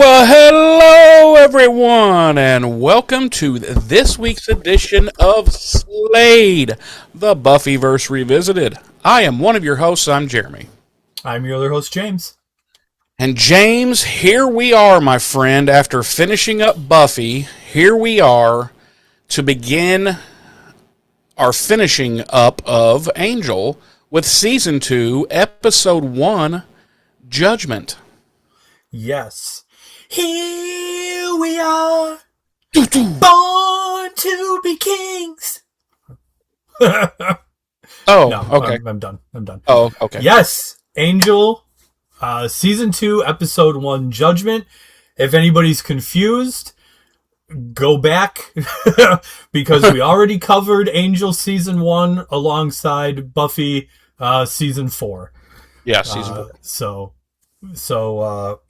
Well, hello everyone, and welcome to this week's edition of Slade, the Buffyverse Revisited. I am one of your hosts, I'm Jeremy. I'm your other host, James. And James, here we are, my friend, after finishing up Buffy, here we are to begin our finishing up of Angel with Season 2, Episode 1, Judgment. Yes. Here we are, born to be kings. Oh, No, okay. I'm done. Oh, okay. Yes, Angel, Season 2, Episode 1, Judgment. If anybody's confused, go back, because we already covered Angel Season 1 alongside Buffy Season 4. Yeah, Season 4. So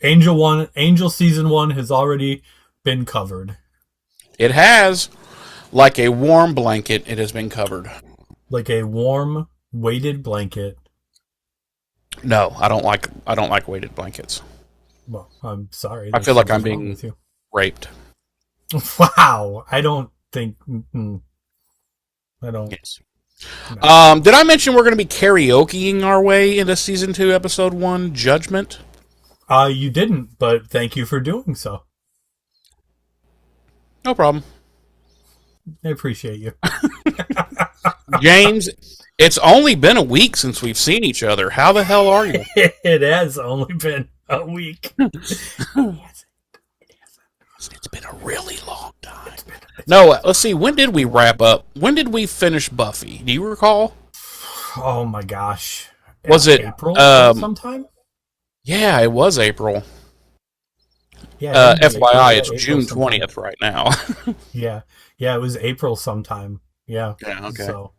Angel Season 1 has already been covered. It has, like a warm blanket, it has been covered. Like a warm, weighted blanket. No, I don't like weighted blankets. Well, I'm sorry. I feel like I'm being raped. Wow. I don't think... I don't... Yes. No. Did I mention we're going to be karaokeing our way into Season 2, Episode 1, Judgment? You didn't, but thank you for doing so. No problem. I appreciate you. James, it's only been a week since we've seen each other. How the hell are you? It has only been a week. It's been a really long time. No, let's see. When did we wrap up? When did we finish Buffy? Do you recall? Oh my gosh. Was it April sometime? Yeah, it was April. Yeah. FYI, April, it's June sometime. 20th right now. Yeah, it was April sometime. Yeah. Yeah, okay. So,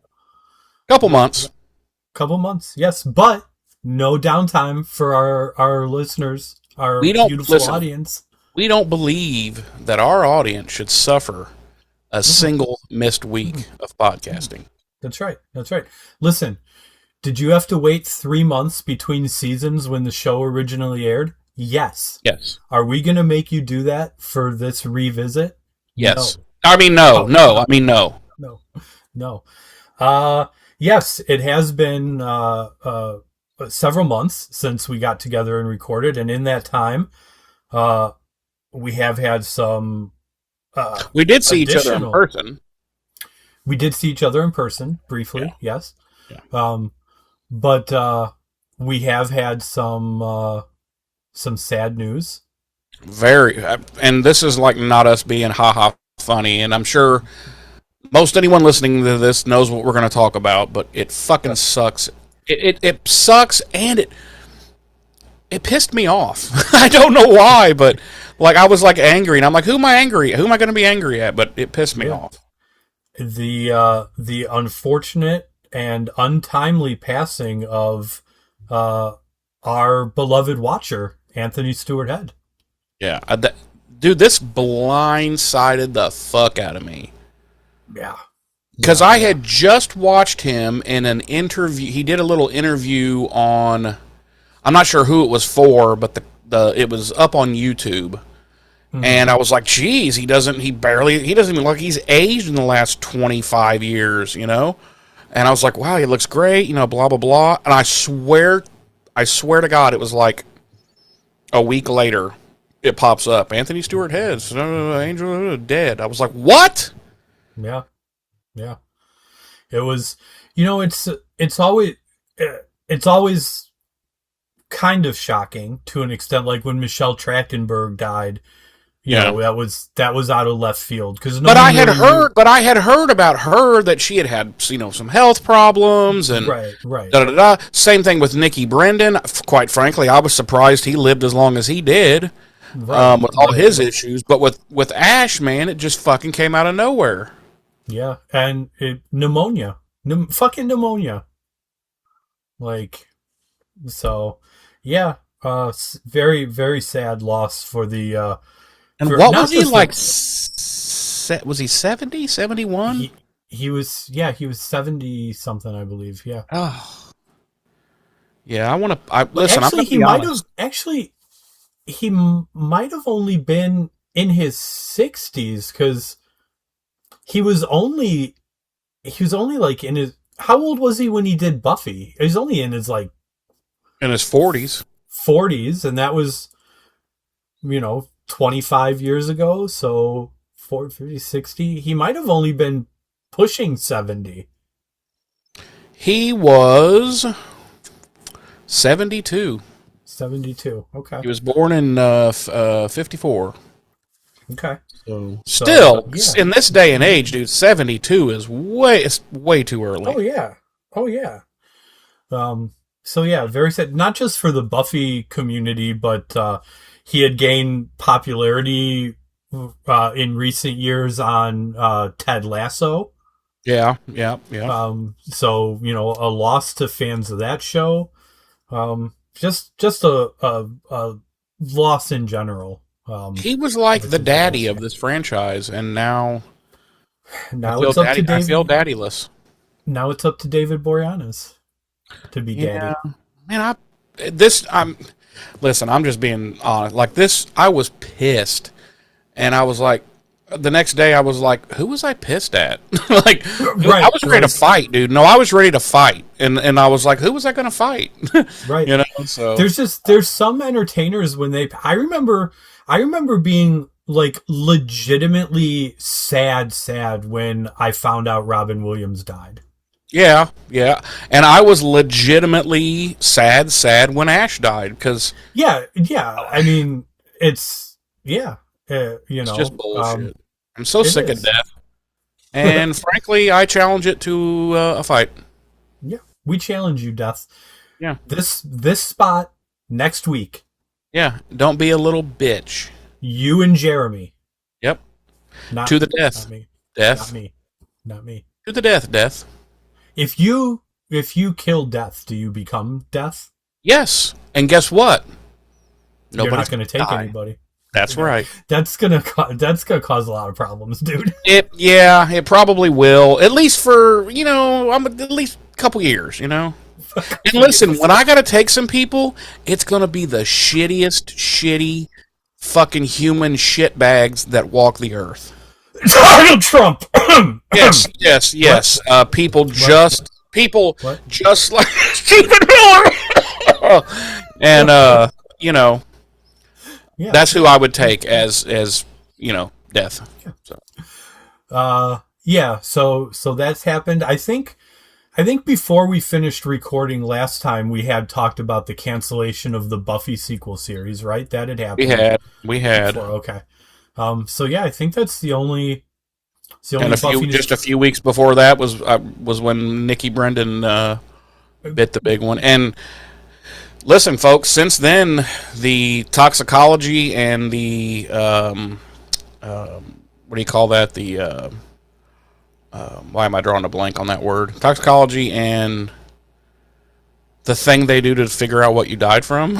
couple months. Yes, but no downtime for our listeners, our beautiful audience. We don't believe that our audience should suffer a single missed week of podcasting. That's right. Listen, did you have to wait 3 months between seasons when the show originally aired? Yes. Yes. Are we going to make you do that for this revisit? Yes. No. I mean, no. No. Yes, it has been several months since we got together and recorded, and in that time, we have had some. We did see each other in person. We did see each other in person briefly, yes. Yeah. But we have had some sad news. Very, and this is like not us being ha funny, and I'm sure most anyone listening to this knows what we're going to talk about, but it fucking sucks. It sucks, and it pissed me off. I don't know why, but like I was like angry, and I'm like, who am I going to be angry at? But it pissed me off. The unfortunate and untimely passing of our beloved watcher, Anthony Stewart Head. Yeah, dude, this blindsided the fuck out of me. Yeah. Because I had just watched him in an interview. He did a little interview on, I'm not sure who it was for, but it was up on YouTube. Mm-hmm. And I was like, geez, he doesn't even look like he's aged in the last 25 years, you know? And I was like, wow, he looks great, you know, blah, blah, blah. And I swear to God, it was like a week later, it pops up. Anthony Stewart Head, Angel dead. I was like, what? Yeah. It was, you know, it's always kind of shocking to an extent, like when Michelle Trachtenberg died. You know, that was out of left field because. But I had heard about her that she had you know, some health problems and right. Same thing with Nikki Brendan. Quite frankly, I was surprised he lived as long as he did, with all his issues. But with Ash, man, it just fucking came out of nowhere. Yeah, and pneumonia, fucking pneumonia. Like, so, yeah, very, very sad loss for the. And what was he like? Was he 70, 71? He was 70 something, I believe. Yeah. Oh. Yeah, I want to. Listen, actually, he might have. Actually, might have only been in his 60s, because he was only like in his, how old was he when he did Buffy? He was only in his like in his 40s. 40s, and that was 25 years ago. So 40, 50, 60. He might have only been pushing 70. He was 72. 72. Okay. He was born in 54. Okay. So still, in this day and age, dude, 72 is way too early. Oh yeah. So yeah, very sad. Not just for the Buffy community, but he had gained popularity in recent years on Ted Lasso. Yeah. So a loss to fans of that show. Just a loss in general. He was like the daddy of this franchise, and now it's up to David. I feel daddyless. Now it's up to David Boreanaz to be daddy. Man, listen, I'm just being honest. Like this, I was pissed, and I was like, the next day I was like, who was I pissed at? Like, I was ready to fight, dude. No, I was ready to fight, and I was like, who was I going to fight? Right. So there's some entertainers when I remember being like legitimately sad when I found out Robin Williams died. Yeah, and I was legitimately sad when Ash died, because I mean, it's just bullshit. I'm so sick of death, and frankly, I challenge it to a fight. Yeah, we challenge you, Death. Yeah, this spot next week. Yeah, don't be a little bitch. You and Jeremy. Yep. To the death. Not me. Death. Not me. To the death. Death. If you kill Death, do you become Death? Yes. And guess what? You're not going to take anybody. That's right. That's gonna cause a lot of problems, dude. It probably will. At least for at least a couple years. And listen, when I got to take some people, it's going to be the shitty fucking human shitbags that walk the earth. Donald Trump. Yes. People just like Stephen Miller. And that's who I would take as death. So that's happened. I think before we finished recording last time, we had talked about the cancellation of the Buffy sequel series, right? That had happened. We had. Before. Okay. So yeah, I think that's the only. And just a few weeks before that was when Nikki Brendan bit the big one. And listen, folks, since then the toxicology and the what do you call that? The why am I drawing a blank on that word? Toxicology and the thing they do to figure out what you died from.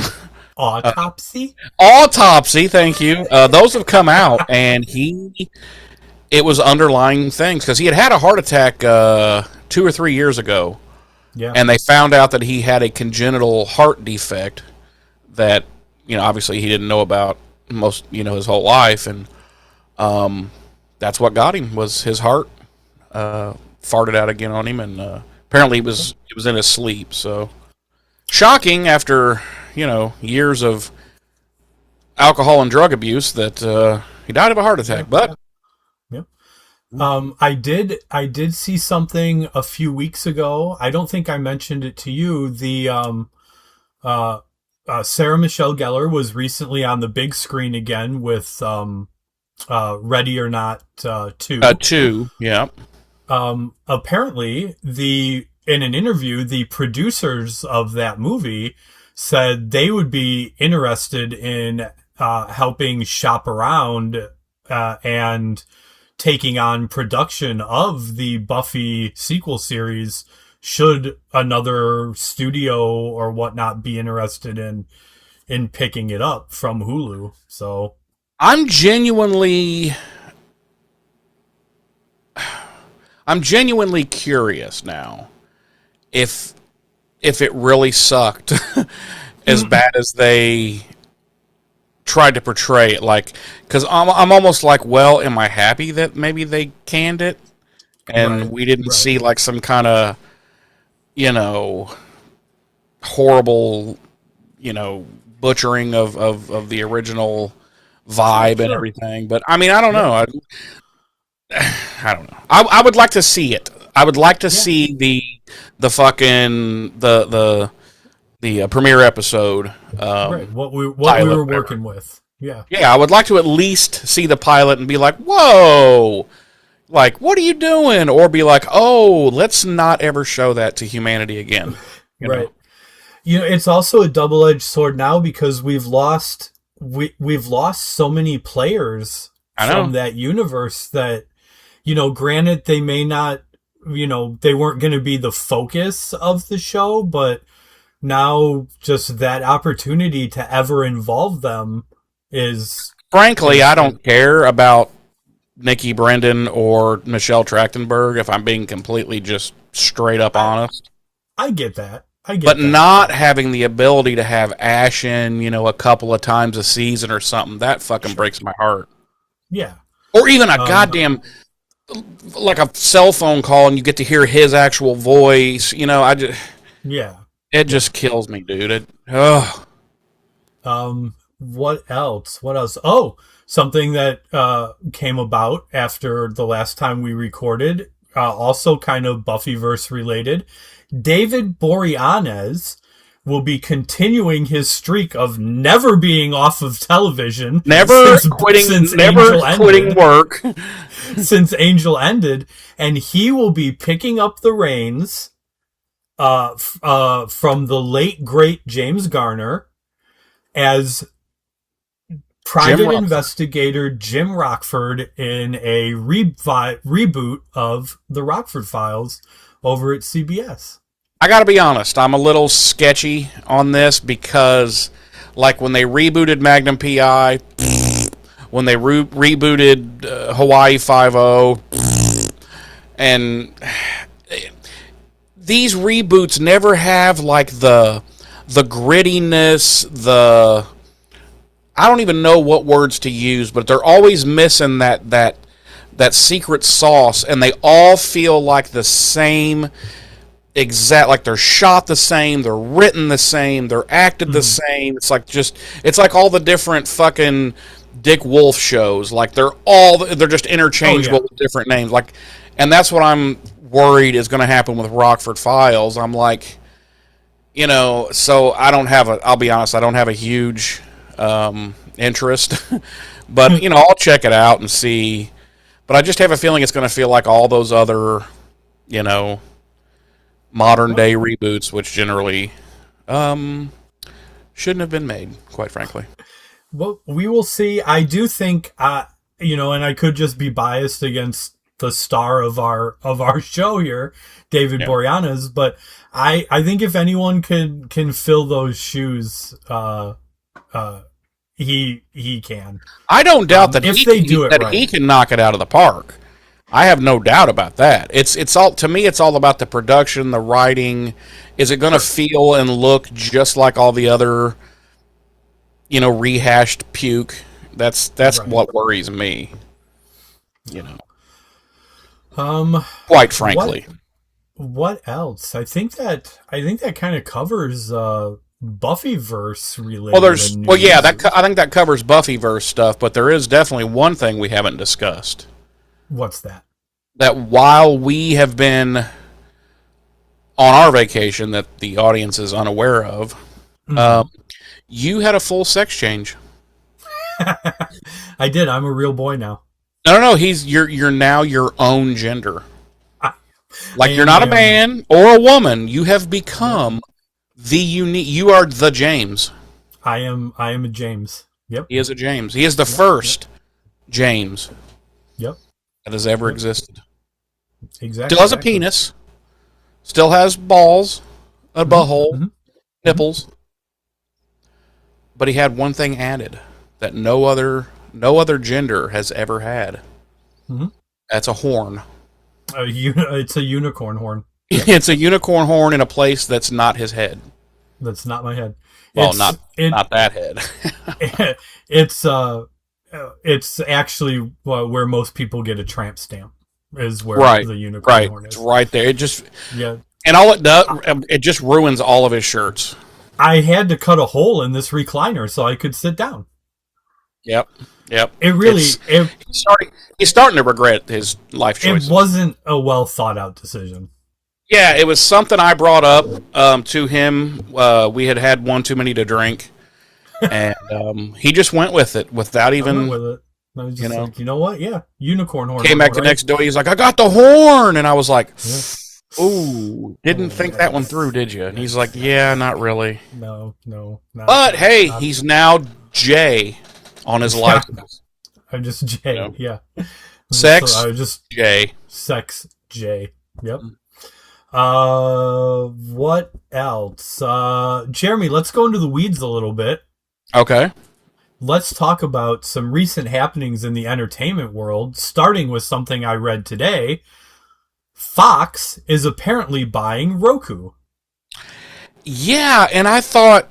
Autopsy? Autopsy, thank you. Those have come out, and it was underlying things, because he had a heart attack 2 or 3 years ago. Yeah. And they found out that he had a congenital heart defect that, obviously he didn't know about most, his whole life. And that's what got him, was his heart farted out again on him. And apparently it was in his sleep. So shocking after, years of alcohol and drug abuse that he died of a heart attack. But I did see something a few weeks ago. I don't think I mentioned it to you. The Sarah Michelle Gellar was recently on the big screen again with Ready or Not 2. 2, yeah. Apparently, in an interview, the producers of that movie said they would be interested in helping shop around and taking on production of the Buffy sequel series should another studio or whatnot be interested in picking it up from Hulu. So I'm genuinely curious now if it really sucked as bad as they tried to portray it like, because I'm almost like, well, am I happy that maybe they canned it and we didn't see like some kind of, horrible, butchering of the original vibe and everything. But I mean, I don't know. I don't know. I would like to see it. I would like to see the fucking the premiere episode. What we were working with. Yeah. Yeah, I would like to at least see the pilot and be like, whoa, like, what are you doing? Or be like, oh, let's not ever show that to humanity again. You know? It's also a double-edged sword now because we've lost so many players from that universe that, granted they may not, they weren't going to be the focus of the show, but now just that opportunity to ever involve them is... Frankly, I don't care about Nikki Brendan or Michelle Trachtenberg, if I'm being completely just straight up honest. I get that. But not having the ability to have Ash in, a couple of times a season or something, that fucking breaks my heart. Yeah. Or even a goddamn, like a cell phone call and you get to hear his actual voice, it just kills me, dude. What else? Oh, something that came about after the last time we recorded, also kind of Buffyverse related. David Boreanaz will be continuing his streak of never being off of television, never quitting work since Angel ended, and he will be picking up the reins from the late great James Garner as private investigator Jim Rockford in a reboot of the Rockford Files over at CBS. I gotta be honest, I'm a little sketchy on this because, like, when they rebooted Magnum P.I., when they rebooted Hawaii Five-0, and these reboots never have, like, the grittiness, I don't even know what words to use, but they're always missing that secret sauce, and they all feel like the same exact, like they're shot the same, they're written the same, they're acted the same. It's like all the different fucking Dick Wolf shows. Like they're just interchangeable with different names. Like, and that's what I'm worried is going to happen with Rockford Files. I'm like, so I'll be honest, I don't have a huge interest, but I'll check it out and see. But I just have a feeling it's going to feel like all those other, modern day reboots, which generally shouldn't have been made, quite frankly. Well, we will see. I do think, and I could just be biased against the star of our show here, David Boreanaz, but I think if anyone can fill those shoes, he can. I don't doubt that if they do it right, he can knock it out of the park. I have no doubt about that. It's all, to me, it's all about the production, the writing. Is it going to feel and look just like all the other, rehashed puke? That's what worries me. Quite frankly. What else? I think that kind of covers Buffyverse related. I think that covers Buffyverse stuff. But there is definitely one thing we haven't discussed. What's that? That while we have been on our vacation, that the audience is unaware of, you had a full sex change. I did. I'm a real boy now. No. You're now your own gender. You're not a man or a woman. You have become the unique. You are the James. I am a James. Yep. He is a James. He is the first James. Yep. That has ever existed. Exactly. Still has a penis. Still has balls, a butthole, nipples. But he had one thing added that no other gender has ever had. That's a horn. It's a unicorn horn. It's a unicorn horn in a place that's not his head. That's not my head. Well, It's not that head. it's actually where most people get a tramp stamp is where Right, the unicorn right. horn It's is. right there. It just Yeah. and all it does, it just ruins all of his shirts. I had to cut a hole in this recliner so I could sit down. Yep, yep. It really He's starting to regret his life choices. it wasn't a well thought out decision. Yeah, it was something I brought up to him. We had one too many to drink, and he just went with it without even. I went with it. I was just like, you know what? Yeah, unicorn horn. Came back the next day. He's like, I got the horn, and I was like, ooh, didn't think that one through, did you? And he's like, yeah, not really. No. But hey, he's now Jay on his license. I'm just Jay. Yeah. Sex. So I was just Jay. Sex Jay. Yep. What else? Jeremy, let's go into the weeds a little bit. Okay. Let's talk about some recent happenings in the entertainment world, starting with something I read today. Fox is apparently buying Roku. Yeah, and I thought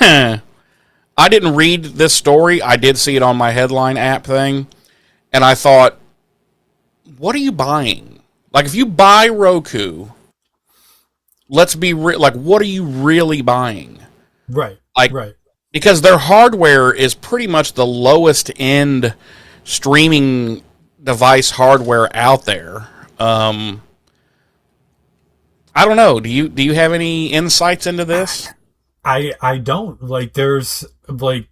I didn't read this story. I did see it on my headline app thing, and I thought, what are you buying? Like, if you buy Roku, let's be like, what are you really buying? Right. Like, right. Because their hardware is pretty much the lowest end streaming device hardware out there. I don't know. Do you have any insights into this? I don't. Like, there's like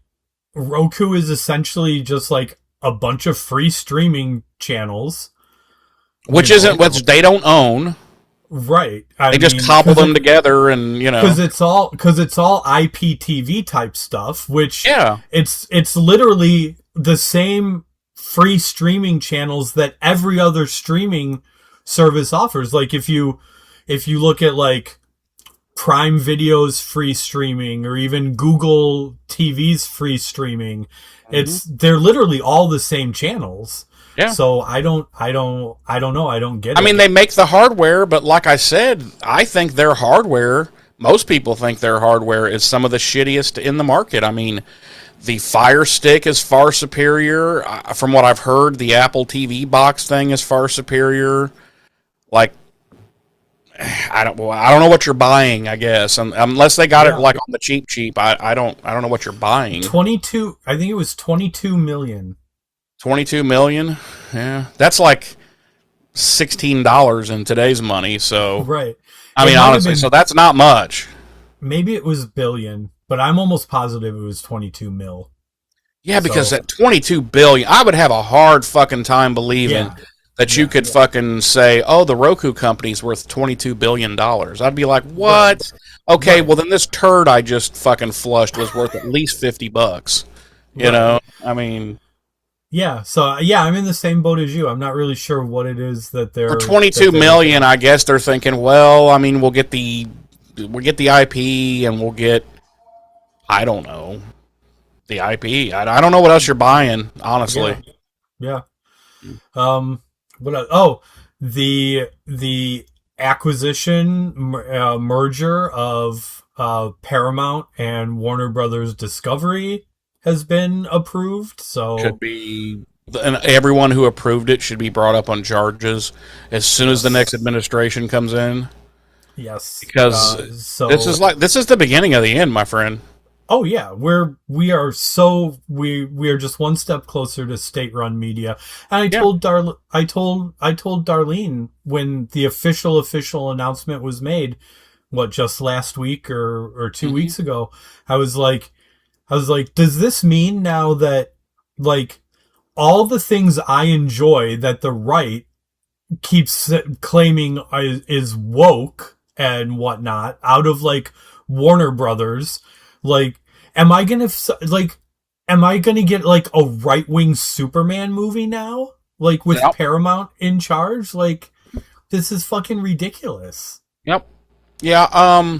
Roku is essentially just like a bunch of free streaming channels, which they don't own. Right. They just cobble them together, and because it's all IPTV type stuff, which it's literally the same free streaming channels that every other streaming service offers. Like if you look at like Prime Video's free streaming or even Google TV's free streaming, they're literally all the same channels. Yeah. So I don't know. I don't get it. I mean, they make the hardware, but like I said, I think their hardware, most people think their hardware is some of the shittiest in the market. I mean, the Fire Stick is far superior. From what I've heard, the Apple TV box thing is far superior. Like, I don't know what you're buying, I guess. Unless they got it like on the cheap. I don't know what you're buying. I think it was 22 million. 22 million? Yeah. That's like $16 in today's money, so right. I mean, honestly, so that's not much. Maybe it was billion, but I'm almost positive it was 22 mil. Yeah, because at 22 billion, I would have a hard fucking time believing that you could fucking say, "Oh, the Roku company's worth $22 billion." I'd be like, "What?" Right. Okay, well then this turd I just fucking flushed was worth at least $50. You know? I mean, yeah, so I'm in the same boat as you. I'm not really sure what it is that they're for 22 million. I guess they're thinking, well, I mean, we'll get the IP and we'll get, I don't know, the IP. I don't know what else you're buying, honestly. Yeah. What else? Oh, the acquisition merger of Paramount and Warner Brothers Discovery has been approved, so should be, and everyone who approved it should be brought up on charges as soon as the next administration comes in. Yes, because this is the beginning of the end, my friend. Oh yeah, we are just one step closer to state-run media. And I told Darlene when the official announcement was made, just last week or 2 weeks ago, I was like, does this mean now that, like, all the things I enjoy that the right keeps claiming is woke and whatnot out of, like, Warner Brothers, like, am I gonna get, like, a right-wing Superman movie now? Like, with Paramount in charge? Like, this is fucking ridiculous. Yep. Yeah,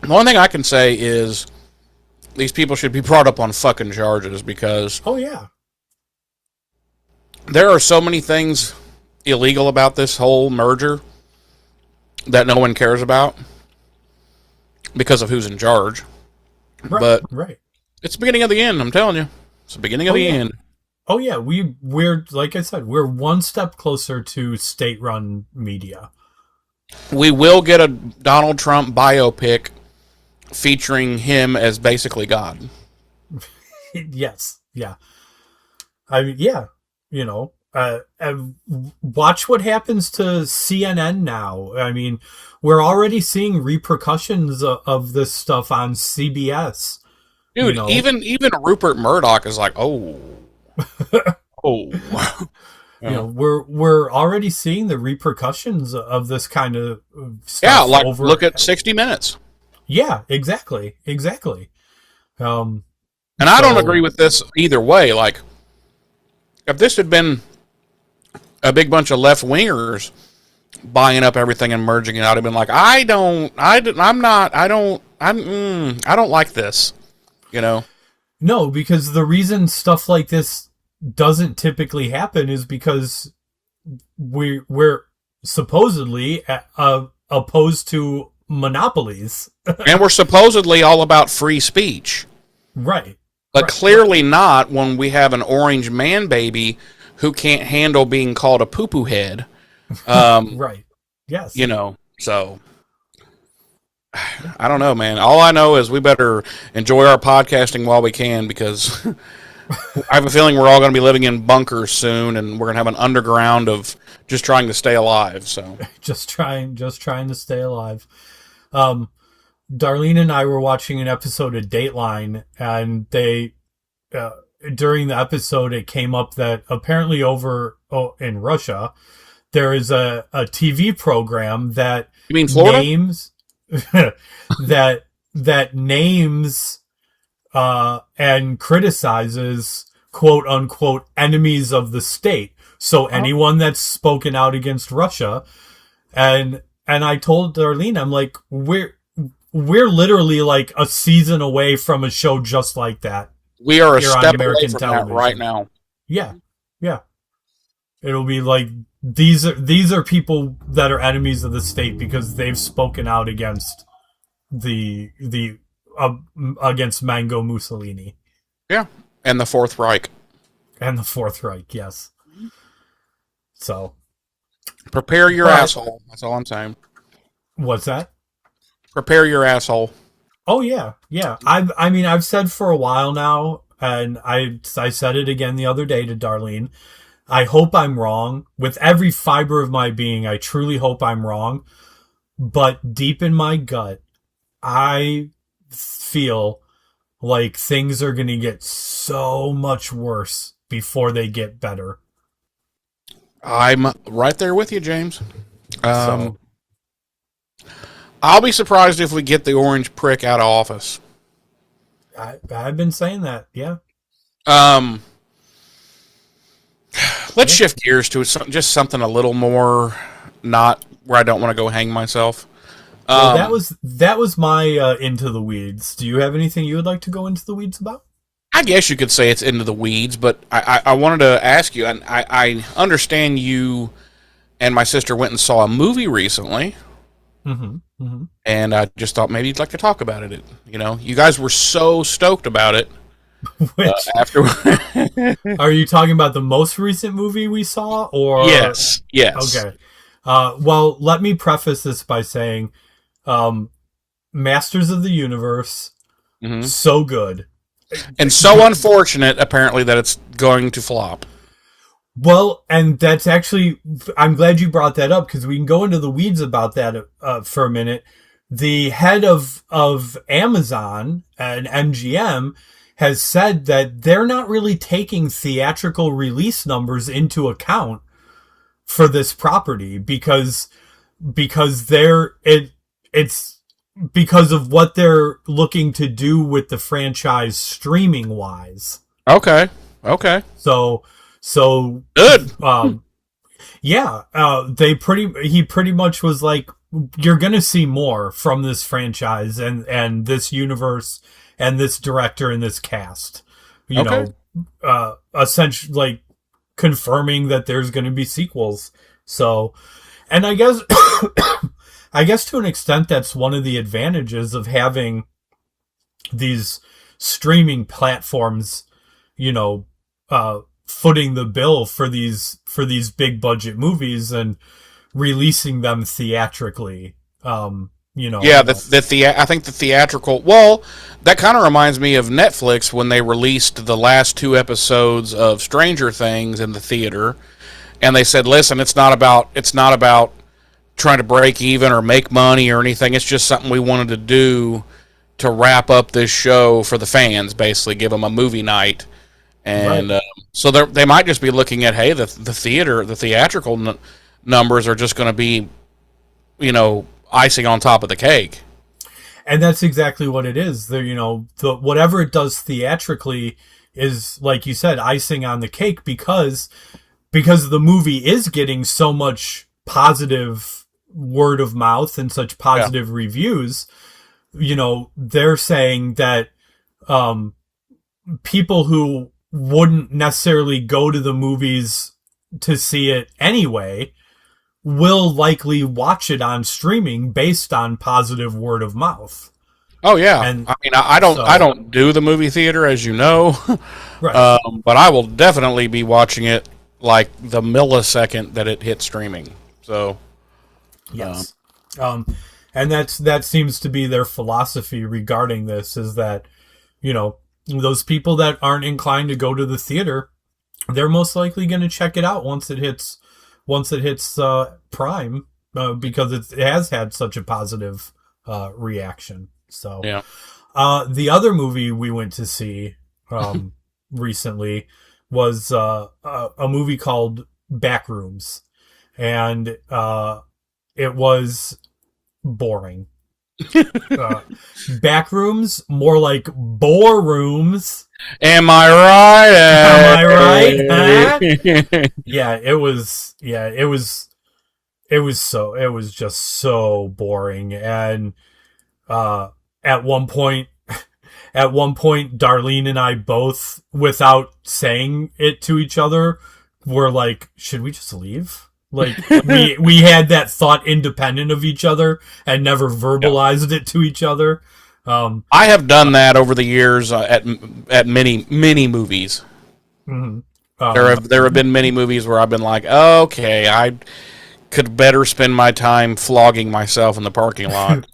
the only thing I can say is these people should be brought up on fucking charges because... Oh, yeah. There are so many things illegal about this whole merger that no one cares about. because of who's in charge. Right, But right. it's the beginning of the end, I'm telling you. It's the beginning of the end. Oh yeah, we're like I said, we're one step closer to state-run media. We will get a Donald Trump biopic featuring him as basically God. Yes, yeah. I mean, yeah, you know, watch what happens to CNN now. I mean, we're already seeing repercussions of this stuff on CBS. Dude, You know? even Rupert Murdoch is like, oh. Oh. You know, we're already seeing the repercussions of this kind of stuff. Yeah, like look at 60 Minutes. Yeah, exactly. And I don't agree with this either way. Like, if this had been a big bunch of left wingers buying up everything and merging it, I'd have been like, I don't like this. You know? No, because the reason stuff like this doesn't typically happen is because we're supposedly opposed to monopolies. And we're supposedly all about free speech. Right. But clearly not when we have an orange man baby who can't handle being called a poo-poo head. Right. Yes. You know, so I don't know, man. All I know is we better enjoy our podcasting while we can, because I have a feeling we're all going to be living in bunkers soon, and we're going to have an underground of just trying to stay alive. So just trying to stay alive. Darlene and I were watching an episode of Dateline, and they during the episode it came up that apparently over in Russia there is a TV program that you mean Florida? Names that names and criticizes quote unquote enemies of the state. So anyone that's spoken out against Russia, and I told Darlene, I'm like, we're literally like a season away from a show just like that. We are a step away from that right now. Yeah. It'll be like these are people that are enemies of the state because they've spoken out against against Mango Mussolini. Yeah, and the Fourth Reich. Yes. So, prepare your asshole. That's all I'm saying. What's that? Prepare your asshole. Oh yeah. I've said for a while now, and I said it again the other day to Darlene. I hope I'm wrong. With every fiber of my being, I truly hope I'm wrong. But deep in my gut, I feel like things are going to get so much worse before they get better. I'm right there with you, James. I'll be surprised if we get the orange prick out of office. I've been saying that, yeah. Let's shift gears to just something a little more not where I don't want to go hang myself. Well, that was my into the weeds. Do you have anything you would like to go into the weeds about? I guess you could say it's into the weeds, but I wanted to ask you, and I understand you and my sister went and saw a movie recently. Mm-hmm. And I just thought maybe you'd like to talk about it. You know, you guys were so stoked about it. After Are you talking about the most recent movie we saw, or yes? Okay. Well, let me preface this by saying, Masters of the Universe, so good, and so unfortunate, apparently, that it's going to flop. Well, and that's actually, I'm glad you brought that up, because we can go into the weeds about that for a minute. The head of Amazon and MGM has said that they're not really taking theatrical release numbers into account for this property because it's because of what they're looking to do with the franchise streaming wise. Okay. So good. Yeah. He pretty much was like, you're gonna see more from this franchise and this universe and this director and this cast. You know, essentially like confirming that there's gonna be sequels. So, and I guess I guess to an extent that's one of the advantages of having these streaming platforms, you know, footing the bill for these big budget movies and releasing them theatrically. Yeah, I think the theatrical. Well, that kind of reminds me of Netflix when they released the last 2 episodes of Stranger Things in the theater, and they said, "Listen, it's not about trying to break even or make money or anything. It's just something we wanted to do to wrap up this show for the fans, basically give them a movie night." And Right. so they might just be looking at, hey, the theatrical numbers are just going to be, icing on top of the cake. And that's exactly what it is. Whatever it does theatrically is, like you said, icing on the cake because the movie is getting so much positive word of mouth and such positive reviews. They're saying that people who wouldn't necessarily go to the movies to see it anyway will likely watch it on streaming based on positive word of mouth. Oh yeah, and I mean, I don't do the movie theater, as you know, right. But I will definitely be watching it like the millisecond that it hits streaming. So yes, and that seems to be their philosophy regarding this, is that those people that aren't inclined to go to the theater, they're most likely going to check it out once it hits Prime, because it has had such a positive reaction. So yeah. The other movie we went to see recently was a movie called Backrooms, and it was boring. Backrooms, more like bore rooms. Am I right? Am I right? Huh? Yeah, it was just so boring. And at one point, Darlene and I both, without saying it to each other, were like, should we just leave? Like, we had that thought independent of each other and never verbalized it to each other. I have done that over the years at many movies. Mm-hmm. There have been many movies where I've been like, okay, I could better spend my time flogging myself in the parking lot.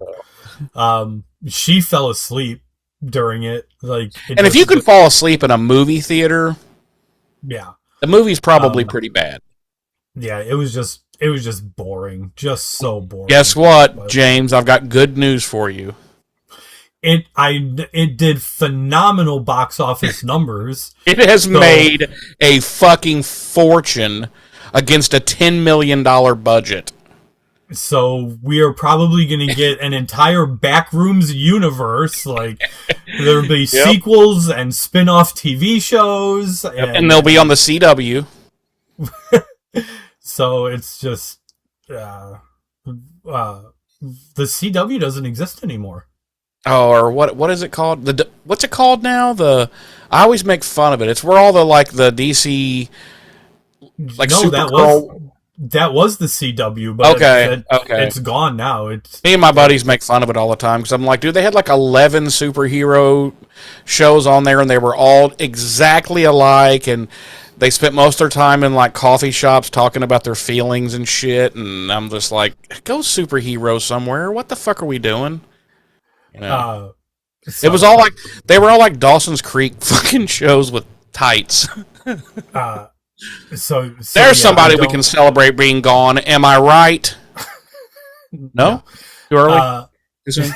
She fell asleep during it. And if you can fall asleep in a movie theater, yeah, the movie's probably pretty bad. Yeah, it was just boring, just so boring. Guess what, James? I've got good news for you. It did phenomenal box office numbers. It has made a fucking fortune against a $10 million budget. So we are probably going to get an entire Backrooms universe. Like, there'll be sequels and spin-off TV shows. And they'll be on the CW. So it's just... the CW doesn't exist anymore. Oh, or what is it called? What's it called now? I always make fun of it. It's where all the DC that was the CW, but okay. It's gone now. Me and my buddies make fun of it all the time because I'm like, dude, they had like 11 superhero shows on there, and they were all exactly alike, and they spent most of their time in like coffee shops talking about their feelings and shit, and I'm just like, go superhero somewhere. What the fuck are we doing? It was all like they were all like Dawson's Creek fucking shows with tights. So there's somebody we can celebrate being gone. Am I right? No? Too early? Too soon?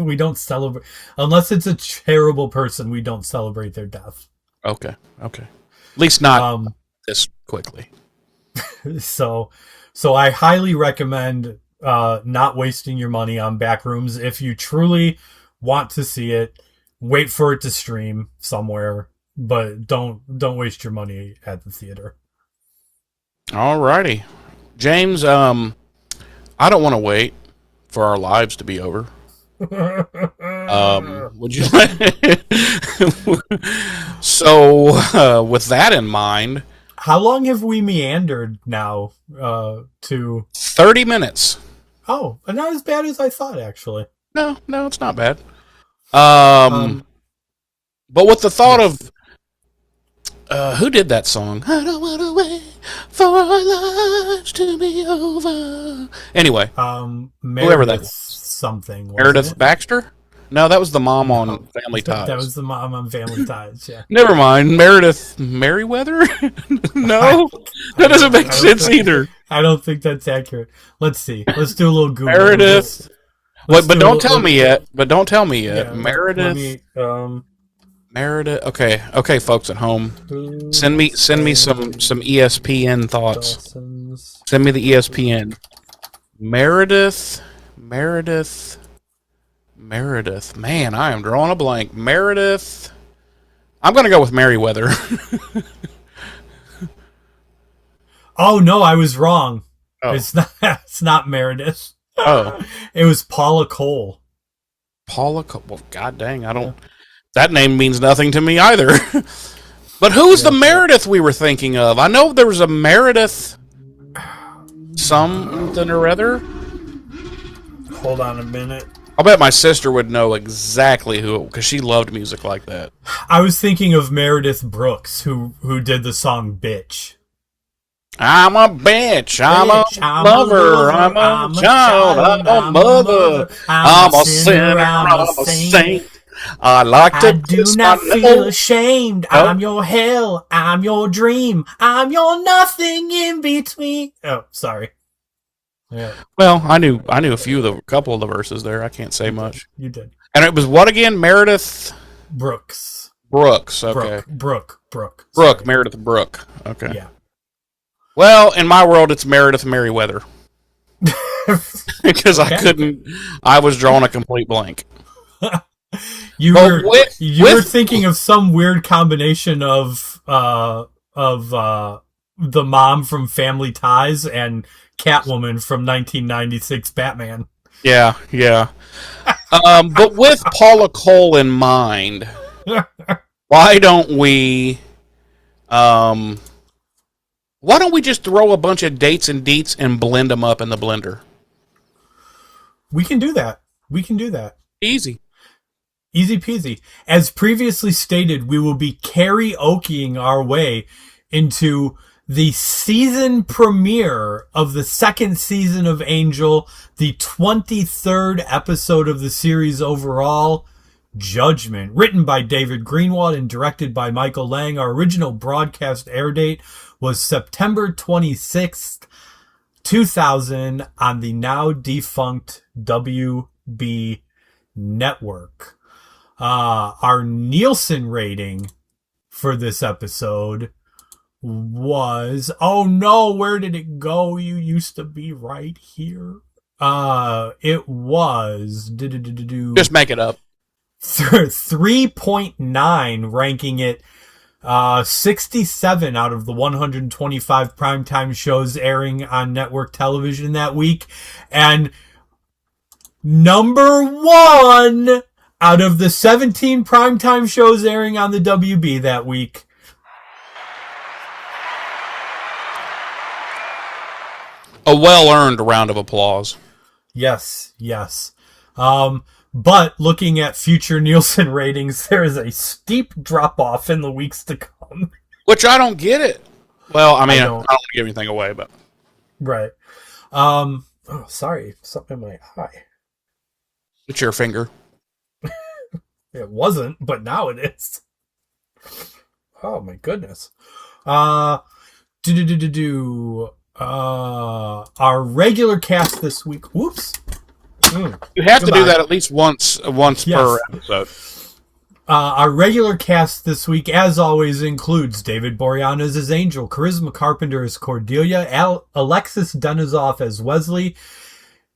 We don't celebrate unless it's a terrible person. We don't celebrate their death. Okay. At least not this quickly. So I highly recommend not wasting your money on Backrooms. If you truly want to see it, wait for it to stream somewhere, but don't waste your money at the theater. Alrighty. James, I don't want to wait for our lives to be over. Would you So with that in mind, how long have we meandered now? To 30 minutes. Oh, not as bad as I thought, actually. No, it's not bad. But with the thought of who did that song? I don't want to wait for our lives to be over. Anyway, whoever that was. Something. Meredith Baxter? No, that was the mom on Family Ties. That was the mom on Family Ties, yeah. Never mind. Meredith Merriweather? No, that doesn't make sense either. I don't think that's accurate. Let's see. Let's do a little Google. Meredith. But don't tell me yet. Yeah, Meredith. Meredith. Okay, folks at home. Send me some ESPN thoughts. Send me the ESPN. Meredith. Man, I am drawing a blank. Meredith. I'm going to go with Merriweather. Oh no, I was wrong. Oh. It's not Meredith. Oh. It was Paula Cole. Paula Cole. Well, god dang, that name means nothing to me either. But who's the Meredith we were thinking of? I know there was a Meredith something or other. Hold on a minute. I'll bet my sister would know exactly who, because she loved music like that. I was thinking of Meredith Brooks, who did the song "Bitch." I'm a bitch. I'm a lover. I'm a child. I'm a mother. I'm a sinner. I'm a saint. I like to do not feel ashamed. Oh. I'm your hell. I'm your dream. I'm your nothing in between. Oh, sorry. Yeah. Well, I knew a couple of the verses there. I can't say much. You did. And it was what again? Meredith Brooks. Okay. Brooke. Meredith Brooke. Okay. Yeah. Well, in my world, it's Meredith Merriweather. Because I was drawing a complete blank. You were thinking of some weird combination of the mom from Family Ties and Catwoman from 1996 Batman. Yeah. But with Paula Cole in mind, why don't we just throw a bunch of dates and deets and blend them up in the blender? We can do that. Easy. Easy peasy. As previously stated, we will be karaokeing our way into the season premiere of the second season of Angel, the 23rd episode of the series overall, Judgment. Written by David Greenwald and directed by Michael Lang. Our original broadcast air date was September 26th, 2000 on the now defunct WB network. Our Nielsen rating for this episode was, oh no, where did it go? You used to be right here. It was just make it up. 3.9, ranking it 67 out of the 125 primetime shows airing on network television that week, and number one out of the 17 primetime shows airing on the WB that week. A well-earned round of applause. Yes. But looking at future Nielsen ratings, there is a steep drop-off in the weeks to come. Which I don't get it. Well, I mean, I don't want to give anything away, but... Right. Oh, sorry. Something in my eye. It's your finger. It wasn't, but now it is. Oh, my goodness. Our regular cast this week... Whoops. You have to do that at least once per episode. Our regular cast this week, as always, includes David Boreanaz as Angel, Charisma Carpenter as Cordelia, Alexis Denisoff as Wesley,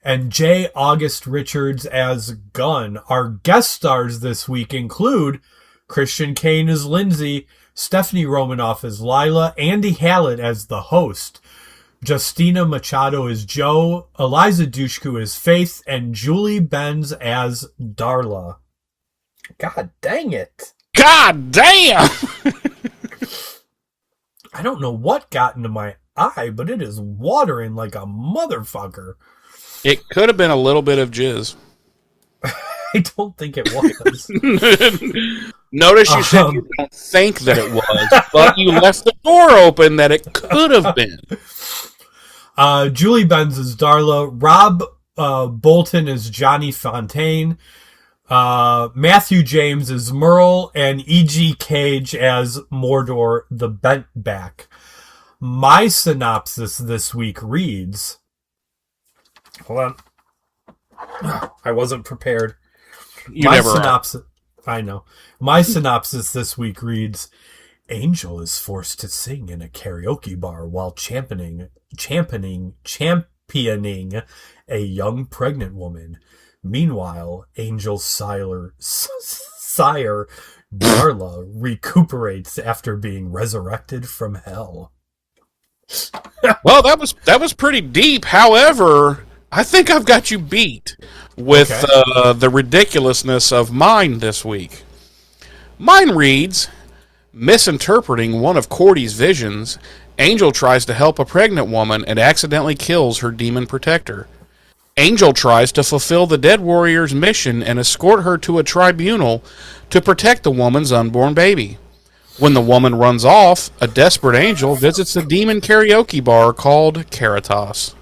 and J. August Richards as Gunn. Our guest stars this week include Christian Kane as Lindsay, Stephanie Romanoff as Lila, Andy Hallett as the host, Justina Machado as Joe, Eliza Dushku as Faith, and Julie Benz as Darla. God dang it. God damn! I don't know what got into my eye, but it is watering like a motherfucker. It could have been a little bit of jizz. I don't think it was. Notice you said you don't think that it was, but you left the door open that it could have been. Julie Benz is Darla. Rob Bolton is Johnny Fontaine. Matthew James is Merle. And E.G. Cage as Mordor the Bentback. My synopsis this week reads... Hold on. I wasn't prepared. I know. My synopsis this week reads... Angel is forced to sing in a karaoke bar while championing a young pregnant woman. Meanwhile, Angel's sire Darla recuperates after being resurrected from hell. Well, that was pretty deep. However, I think I've got you beat with the ridiculousness of mine this week. Mine reads, misinterpreting one of Cordy's visions, Angel tries to help a pregnant woman and accidentally kills her demon protector. Angel tries to fulfill the dead warrior's mission and escort her to a tribunal to protect the woman's unborn baby. When the woman runs off, a desperate Angel visits a demon karaoke bar called Caritas.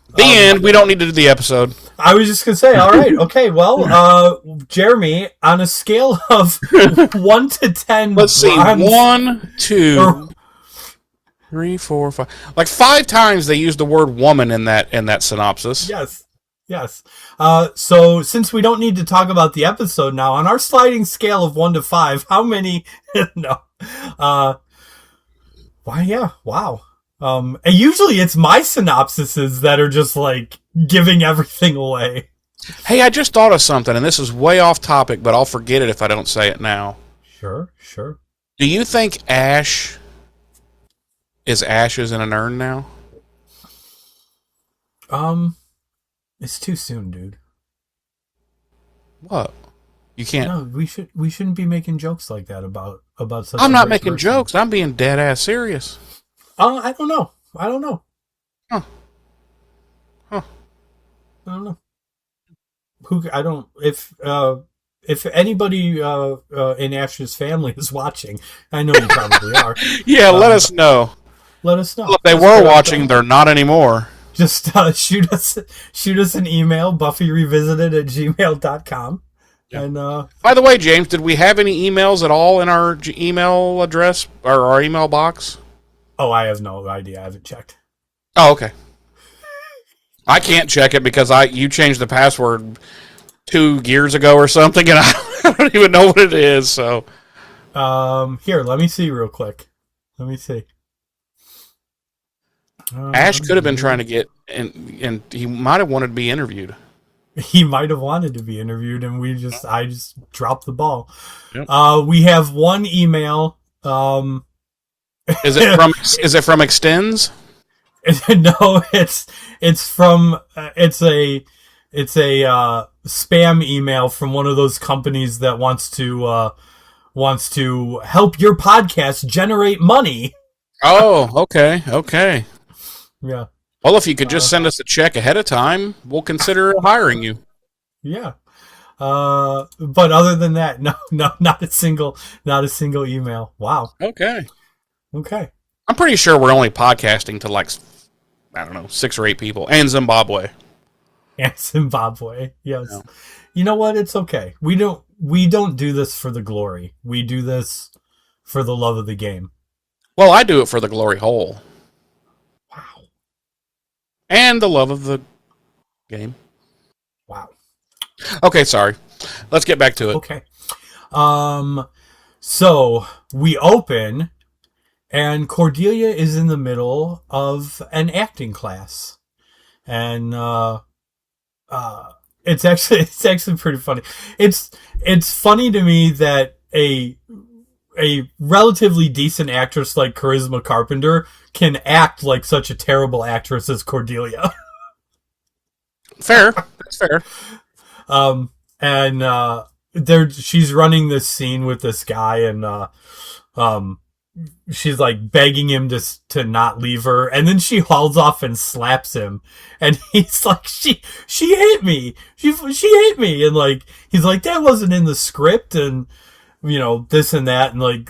The end. We don't need to do the episode. I was just going to say, all right, okay, well, Jeremy, on a scale of 1 to 10... Let's see, 1, 2, 3, 4, 5... Like 5 times they used the word woman in that synopsis. Yes. So, since we don't need to talk about the episode now, on our sliding scale of 1 to 5, how many... No. Wow. And usually it's my synopsises that are just like giving everything away. Hey, I just thought of something, and this is way off topic, but I'll forget it if I don't say it now. Sure. Do you think Ash is ashes in an urn now? It's too soon, dude. What? You can't. No, we shouldn't be making jokes like that about such. I'm not making jokes. I'm being dead ass serious. I don't know. Huh. I don't know. If anybody in Ash's family is watching, I know you probably are. Yeah, let us know. Let us know. Well, if they were watching, they're not anymore. Just shoot us an email, buffyrevisited@gmail.com. Yeah. And by the way, James, did we have any emails at all in our email address or our email box? Oh, I have no idea. I haven't checked. Oh, okay. I can't check it because you changed the password 2 years ago or something, and I don't even know what it is. So, here, let me see real quick. Let me see. Ash could have been trying to get, and he might have wanted to be interviewed. He might have wanted to be interviewed, and I just dropped the ball. Yep. We have one email. Is it from Extends? No, it's from it's a spam email from one of those companies that wants to help your podcast generate money. Oh, okay. Yeah. Well, if you could just send us a check ahead of time, we'll consider hiring you. Yeah. But other than that, no, not a single email. Wow. Okay. I'm pretty sure we're only podcasting to 6 or 8 people, and Zimbabwe. Yes. Yeah. You know what? It's okay. We don't do this for the glory. We do this for the love of the game. Well, I do it for the glory hole. Wow. And the love of the game. Wow. Okay, sorry. Let's get back to it. Okay. So we open, and Cordelia is in the middle of an acting class, and it's actually pretty funny. It's funny to me that a relatively decent actress like Charisma Carpenter can act like such a terrible actress as Cordelia. Fair. That's fair. And she's running this scene with this guy, and she's like begging him to not leave her, and then she hauls off and slaps him, and he's like, she hit me, she hit me, and like he's like, that wasn't in the script, and this and that, and like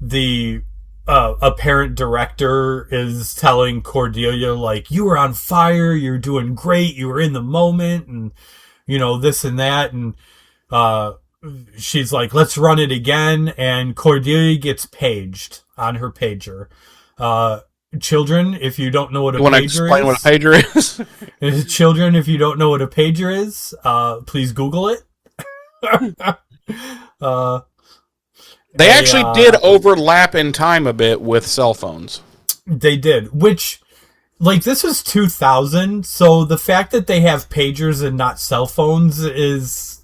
the apparent director is telling Cordelia like, you were on fire, you're doing great, you were in the moment, and this and that, and she's like, let's run it again, and Cordelia gets paged on her pager. Children, if you don't know what a You want to pager explain what a pager is? Children, if you don't know what a pager is, please Google it. They actually did overlap in time a bit with cell phones. They did, which, like, this is 2000, so the fact that they have pagers and not cell phones is...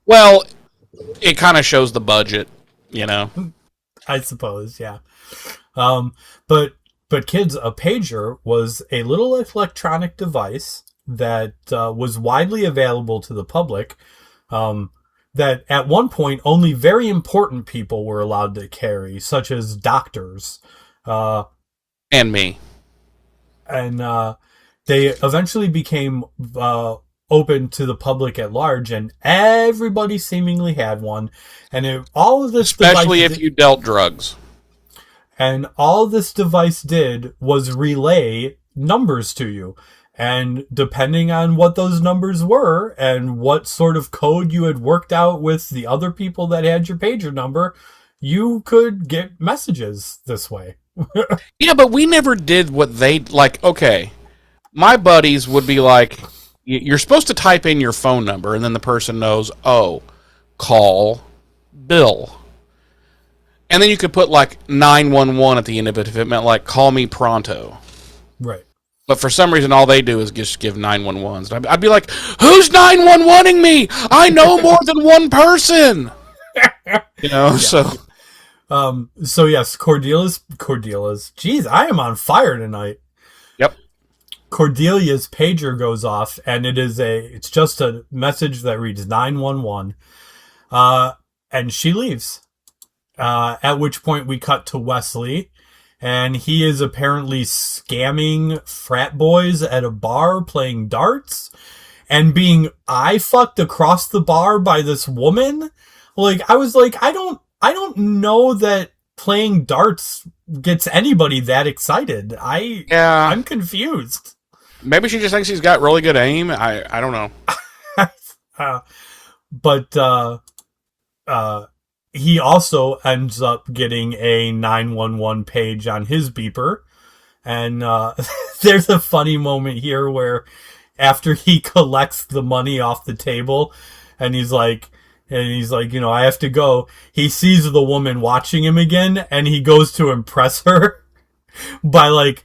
Well, it kind of shows the budget, I suppose, yeah. But kids, a pager was a little electronic device that was widely available to the public, that at one point only very important people were allowed to carry, such as doctors. And me. And they eventually became open to the public at large, and everybody seemingly had one. And all of this, especially if you dealt drugs. And all this device did was relay numbers to you. And depending on what those numbers were and what sort of code you had worked out with the other people that had your pager number, you could get messages this way. Yeah, but we never did what they like. Okay, my buddies would be like, you're supposed to type in your phone number, and then the person knows, oh, call Bill. And then you could put like 911 at the end of it if it meant like, call me pronto. Right. But for some reason, all they do is just give 911s. I'd be like, who's 911ing me? I know more than one person. Yeah. So yes, Cordelia's. Jeez, I am on fire tonight. Yep. Cordelia's pager goes off, and it's just a message that reads 911. And she leaves. At which point we cut to Wesley, and he is apparently scamming frat boys at a bar playing darts and being eye fucked across the bar by this woman. Like, I was like, I don't know that playing darts gets anybody that excited. I'm confused. Maybe she just thinks he's got really good aim. I don't know. But he also ends up getting a 911 page on his beeper. And there's a funny moment here where after he collects the money off the table and he's like, I have to go. He sees the woman watching him again, and he goes to impress her by like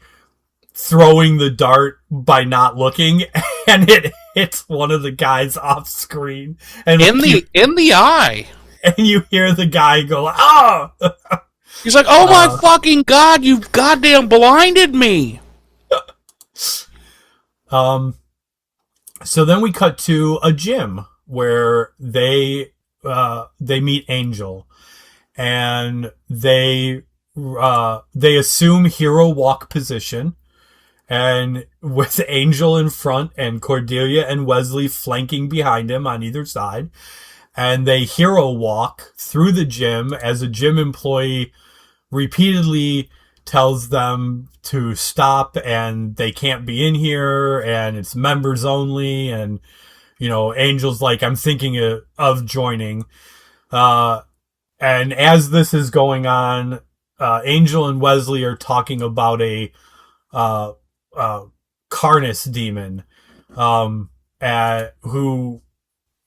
throwing the dart by not looking, and it hits one of the guys off screen and in the eye. And you hear the guy go, "Ah!" He's like, "Oh my fucking god! You've goddamn blinded me!" So then we cut to a gym where they meet Angel, and they assume hero walk position, and with Angel in front and Cordelia and Wesley flanking behind him on either side. And they hero walk through the gym as a gym employee repeatedly tells them to stop and they can't be in here and it's members only. And, Angel's like, I'm thinking of joining. And as this is going on, Angel and Wesley are talking about a Carnus demon who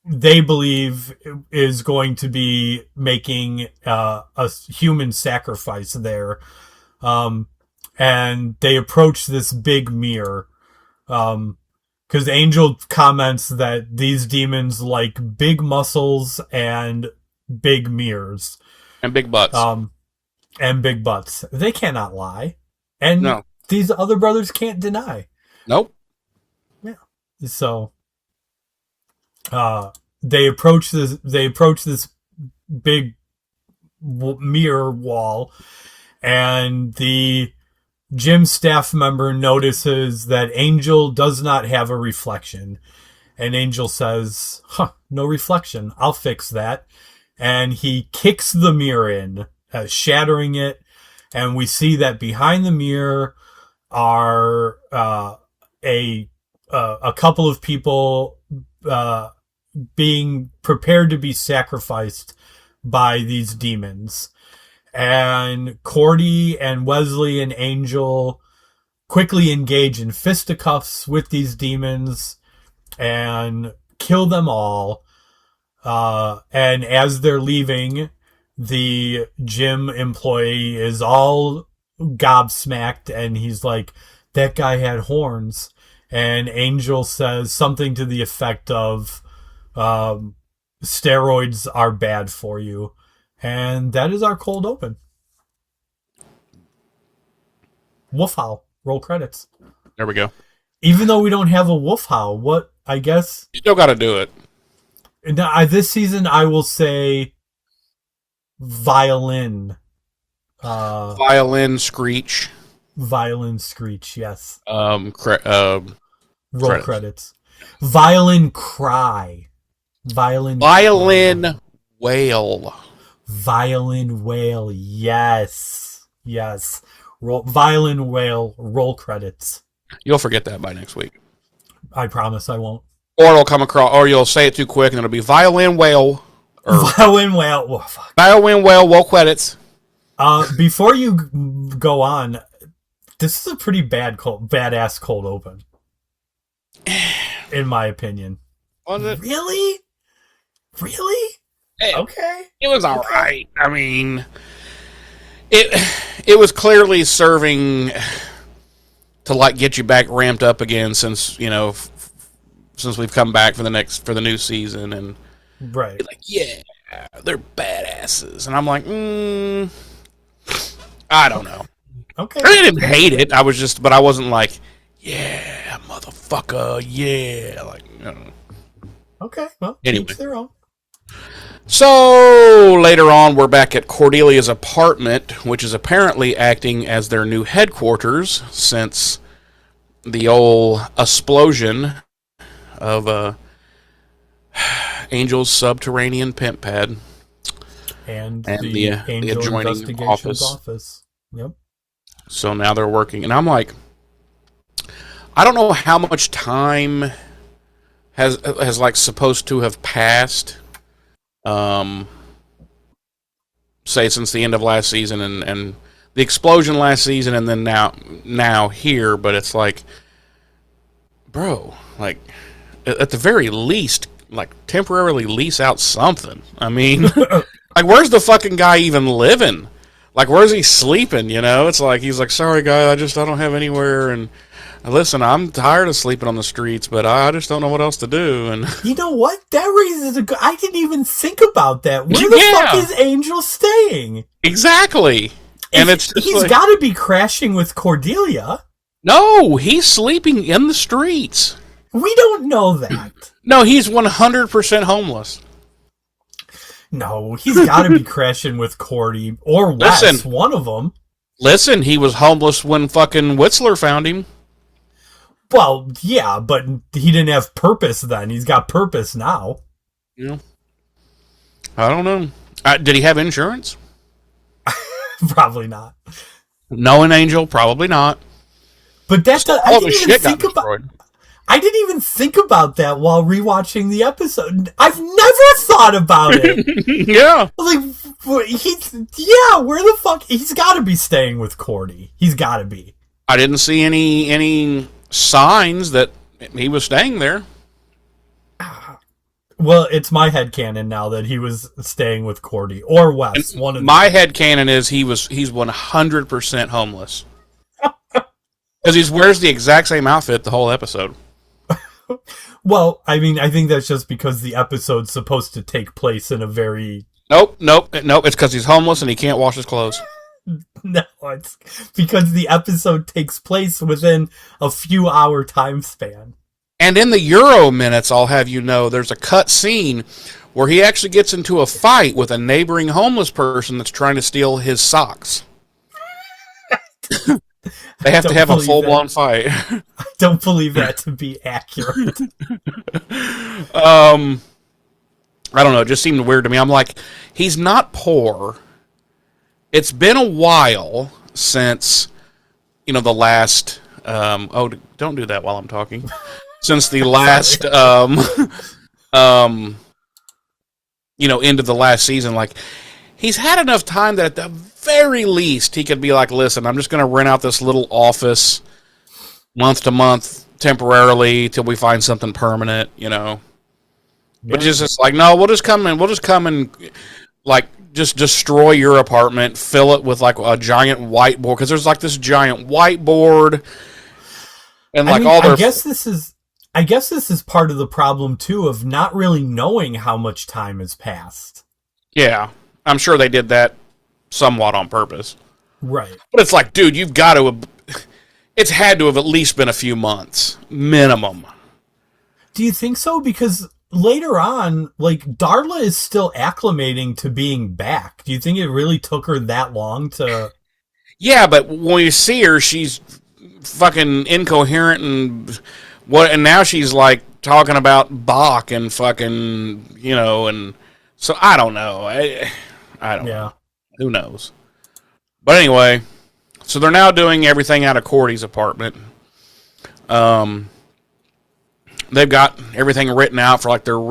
they believe is going to be making a human sacrifice there. And they approach this big mirror. Because Angel comments that these demons like big muscles and big mirrors. And big butts. And big butts. They cannot lie. And no. These other brothers can't deny. Nope. Yeah. So... they approach this big mirror wall, and the gym staff member notices that Angel does not have a reflection. And Angel says, no reflection. I'll fix that. And he kicks the mirror in, shattering it. And we see that behind the mirror are a couple of people being prepared to be sacrificed by these demons. And Cordy and Wesley and Angel quickly engage in fisticuffs with these demons and kill them all. And as they're leaving, the gym employee is all gobsmacked, and he's like, that guy had horns. And Angel says something to the effect of, steroids are bad for you. And that is our cold open. Wolf howl. Roll credits. There we go. Even though we don't have a wolf howl, what, I guess... You still got to do it. Now, this season, I will say violin. Violin screech. Violin screech, yes. Roll credits. Violin cry. Violin wail. Violin wail, yes. Yes. Violin wail, roll credits. You'll forget that by next week. I promise I won't. Or it'll come across, or you'll say it too quick and it'll be violin wail. Violin wail. Oh, fuck. Violin wail, roll credits. Before you go on, this is a pretty badass cold open. In my opinion. Was it? Really? Okay. It was all right. I mean, it was clearly serving to like get you back ramped up again since, you know, since we've come back for the new season, and right. Like, yeah, they're badasses. And I'm like, I don't know. Okay. I didn't hate it. But I wasn't like, yeah, motherfucker, yeah. Like, you know. Okay, well, anyway. each their own. So later on, we're back at Cordelia's apartment, which is apparently acting as their new headquarters since the old explosion of Angel's subterranean pimp pad and the adjoining office. Yep. So now they're working, and I'm like, I don't know how much time has like supposed to have passed. Say since the end of last season and the explosion last season, and then now here, but it's like, bro, like at the very least, like temporarily lease out something. I mean, like where's the fucking guy even living? Like where's he sleeping? You know, it's like he's like, sorry guy, I don't have anywhere, and listen, I'm tired of sleeping on the streets, but I just don't know what else to do. And you know what? That raises I didn't even think about that. Where the fuck is Angel staying? Exactly. And he's got to be crashing with Cordelia. No, he's sleeping in the streets. We don't know that. No, he's 100% homeless. No, he's got to be crashing with Cordy or Wes, one of them. Listen, he was homeless when fucking Whistler found him. Well, yeah, but he didn't have purpose then. He's got purpose now. Yeah. I don't know. Did he have insurance? Probably not. Knowing Angel, probably not. But I didn't even think about that while rewatching the episode. I've never thought about it. Yeah. Like, where the fuck? He's got to be staying with Cordy. He's got to be. I didn't see any signs that he was staying there. Well, it's my headcanon now that he was staying with Cordy or Wes. One of my headcanon is he's 100% homeless. Because he wears the exact same outfit the whole episode. Well, I mean, I think that's just because the episode's supposed to take place in a very... Nope. It's because he's homeless and he can't wash his clothes. No, it's because the episode takes place within a few hour time span. And in the Euro minutes, I'll have you know, there's a cut scene where he actually gets into a fight with a neighboring homeless person that's trying to steal his socks. They have to have a full-blown fight. I don't believe that to be accurate. I don't know. It just seemed weird to me. I'm like, he's not poor. It's been a while since, the last... don't do that while I'm talking. Since the last... end of the last season. Like, he's had enough time that at the very least he could be like, listen, I'm just going to rent out this little office month to month temporarily till we find something permanent, Yeah. But just like, no, we'll just come and like just destroy your apartment, fill it with like a giant whiteboard, because there's like this giant whiteboard and like all their... I guess this is part of the problem too of not really knowing how much time has passed. Yeah, I'm sure they did that somewhat on purpose. Right. But it's like, dude, you've got to... It's had to have at least been a few months. Minimum. Do you think so? Because later on, like, Darla is still acclimating to being back. Do you think it really took her that long to... Yeah, but when you see her, she's fucking incoherent and now she's like talking about Bach and fucking, and so I don't know. I don't know. Who knows? But anyway, so they're now doing everything out of Cordy's apartment. They've got everything written out for like their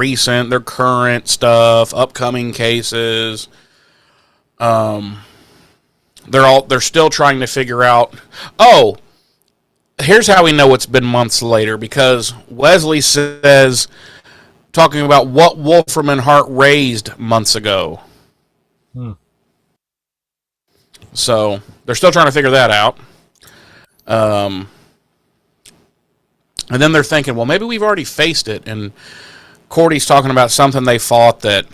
current stuff, upcoming cases. They're still trying to figure out. Oh, here's how we know it's been months later, because Wesley says, talking about what Wolfram and Hart raised months ago. So they're still trying to figure that out. And then they're thinking, well, maybe we've already faced it. And Cordy's talking about something they fought that,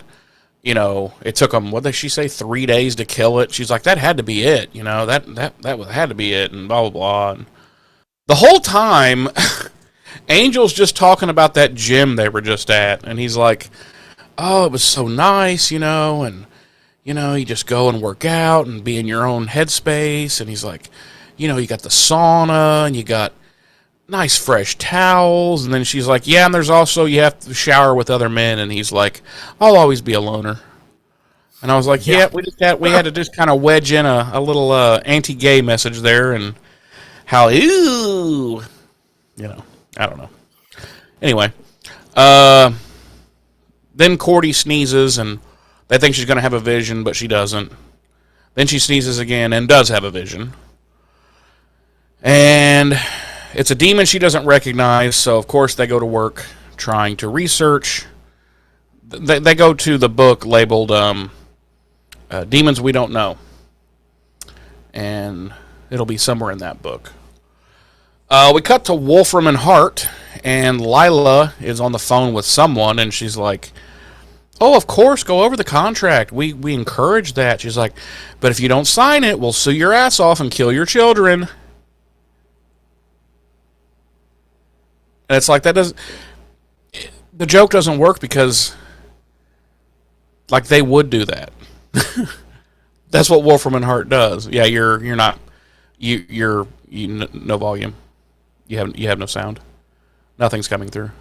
it took them, what did she say, 3 days to kill it? She's like, that had to be it. That had to be it, and blah, blah, blah. And the whole time, Angel's just talking about that gym they were just at. And he's like, oh, it was so nice, and, you just go and work out and be in your own headspace. And he's like, you got the sauna and you got nice fresh towels. And then she's like, yeah, and there's also, you have to shower with other men. And he's like, I'll always be a loner. And I was like, yeah, we had to just kind of wedge in a little anti-gay message there, and how, ew, I don't know. Anyway, then Cordy sneezes, and they think she's going to have a vision, but she doesn't. Then she sneezes again and does have a vision. And it's a demon she doesn't recognize, so of course they go to work trying to research. They go to the book labeled Demons We Don't Know. And it'll be somewhere in that book. We cut to Wolfram and Hart, and Lila is on the phone with someone, and she's like, oh, of course, go over the contract. We encourage that. She's like, but if you don't sign it, we'll sue your ass off and kill your children. And it's like, the joke doesn't work because, like, they would do that. That's what Wolfram and Hart does. Yeah, you're not, you're no volume. You have no sound. Nothing's coming through.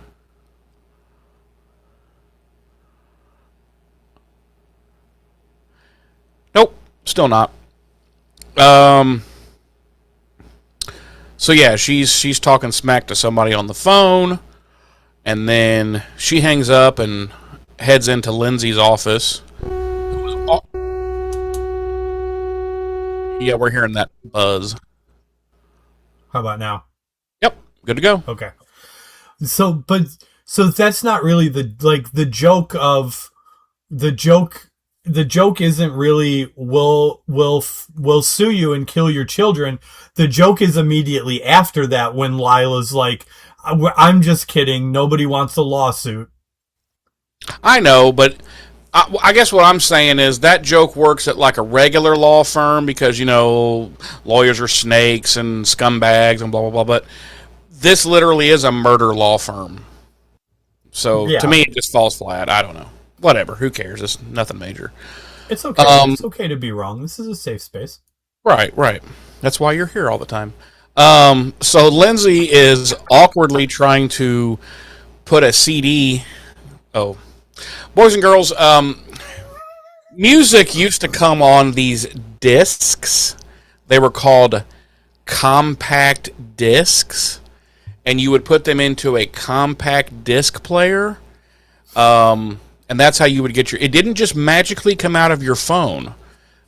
Nope, still not. So yeah, she's talking smack to somebody on the phone, and then she hangs up and heads into Lindsay's office. Yeah, we're hearing that buzz. How about now? Yep, good to go. Okay. So that's not really the joke of the joke. The joke isn't really we'll sue you and kill your children. The joke is immediately after that when Lila's like, I'm just kidding. Nobody wants a lawsuit. I know, but I guess what I'm saying is that joke works at like a regular law firm because, lawyers are snakes and scumbags and blah, blah, blah. But this literally is a murder law firm. So to me, it just falls flat. I don't know. whatever. Who cares? It's nothing major. It's okay. It's okay to be wrong. This is a safe space. Right. That's why you're here all the time. So Lindsay is awkwardly trying to put a CD. Oh, boys and girls, music used to come on these discs. They were called compact discs, and you would put them into a compact disc player. And that's how you would get your... It didn't just magically come out of your phone.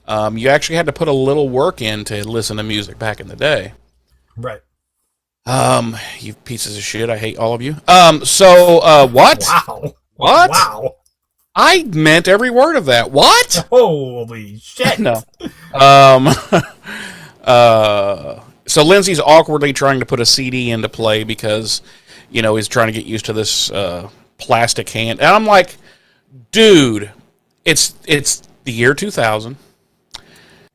You actually had to put a little work in to listen to music back in the day. Right. You pieces of shit. I hate all of you. What? Wow. What? Wow. I meant every word of that. What? Holy shit. No. So Lindsay's awkwardly trying to put a CD into play because, he's trying to get used to this plastic hand. And I'm like, dude, it's the year 2000.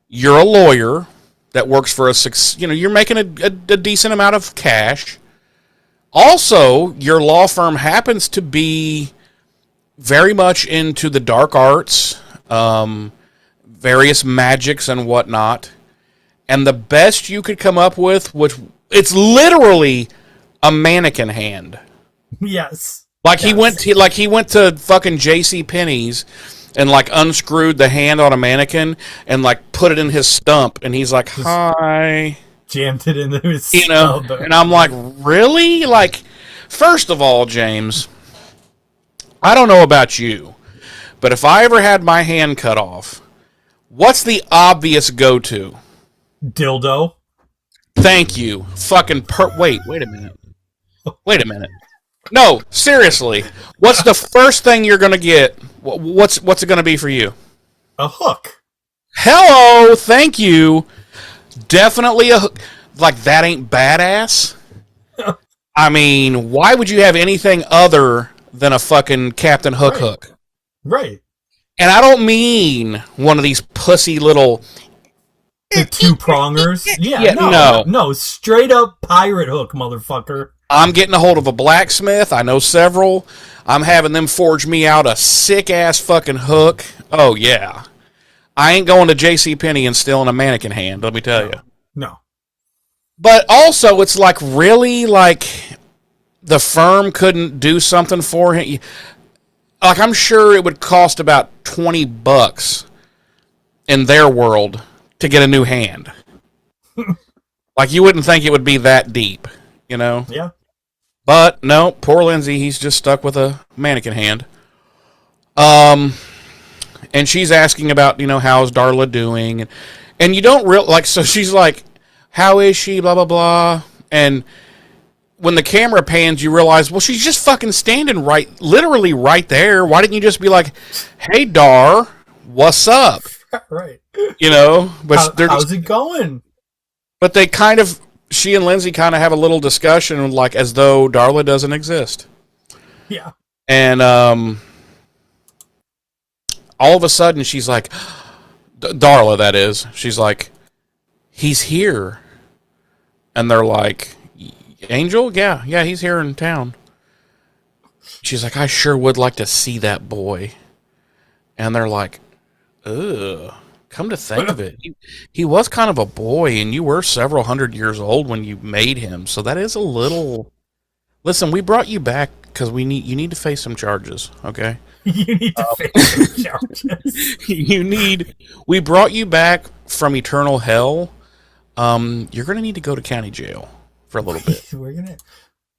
You're a lawyer that works for you're making a decent amount of cash. Also, your law firm happens to be very much into the dark arts, various magics and whatnot. And the best you could come up with, which it's literally a mannequin hand. Yes. He went to fucking J.C. Penney's and unscrewed the hand on a mannequin and put it in his stump, and he's like, "Hi," jammed it into his stump. And I'm like, really? First of all, James, I don't know about you, but if I ever had my hand cut off, what's the obvious go-to? Dildo. Thank you. Fucking wait a minute. Wait a minute. No, seriously. What's the first thing you're gonna get? What's it gonna be for you? A hook. Hello, thank you. Definitely a hook. That ain't badass. I mean, why would you have anything other than a fucking Captain Hook hook? Right. And I don't mean one of these pussy little... The two prongers? Yeah, no, straight up pirate hook, motherfucker. I'm getting a hold of a blacksmith. I know several. I'm having them forge me out a sick-ass fucking hook. Oh, yeah. I ain't going to JCPenney and stealing a mannequin hand, let me tell you. No. But also, it's really the firm couldn't do something for him. I'm sure it would cost about $20 in their world to get a new hand. You wouldn't think it would be that deep, Yeah. But no, poor Lindsay, he's just stuck with a mannequin hand. And she's asking about, how's Darla doing? And you don't so she's like, how is she? Blah, blah, blah. And when the camera pans, you realize, well, she's just fucking standing literally right there. Why didn't you just be like, hey, Dar, what's up? Right. But how's it going? But they she and Lindsay kind of have a little discussion, as though Darla doesn't exist. Yeah. And all of a sudden, she's like, Darla, that is. She's like, he's here. And they're like, Angel? Yeah, he's here in town. She's like, I sure would like to see that boy. And they're like, ugh. Come to think of it, he was kind of a boy, and you were several hundred years old when you made him, so that is a little... Listen, we brought you back because you need to face some charges, okay? You need to face some charges. We brought you back from eternal hell. You're going to need to go to county jail for a little bit.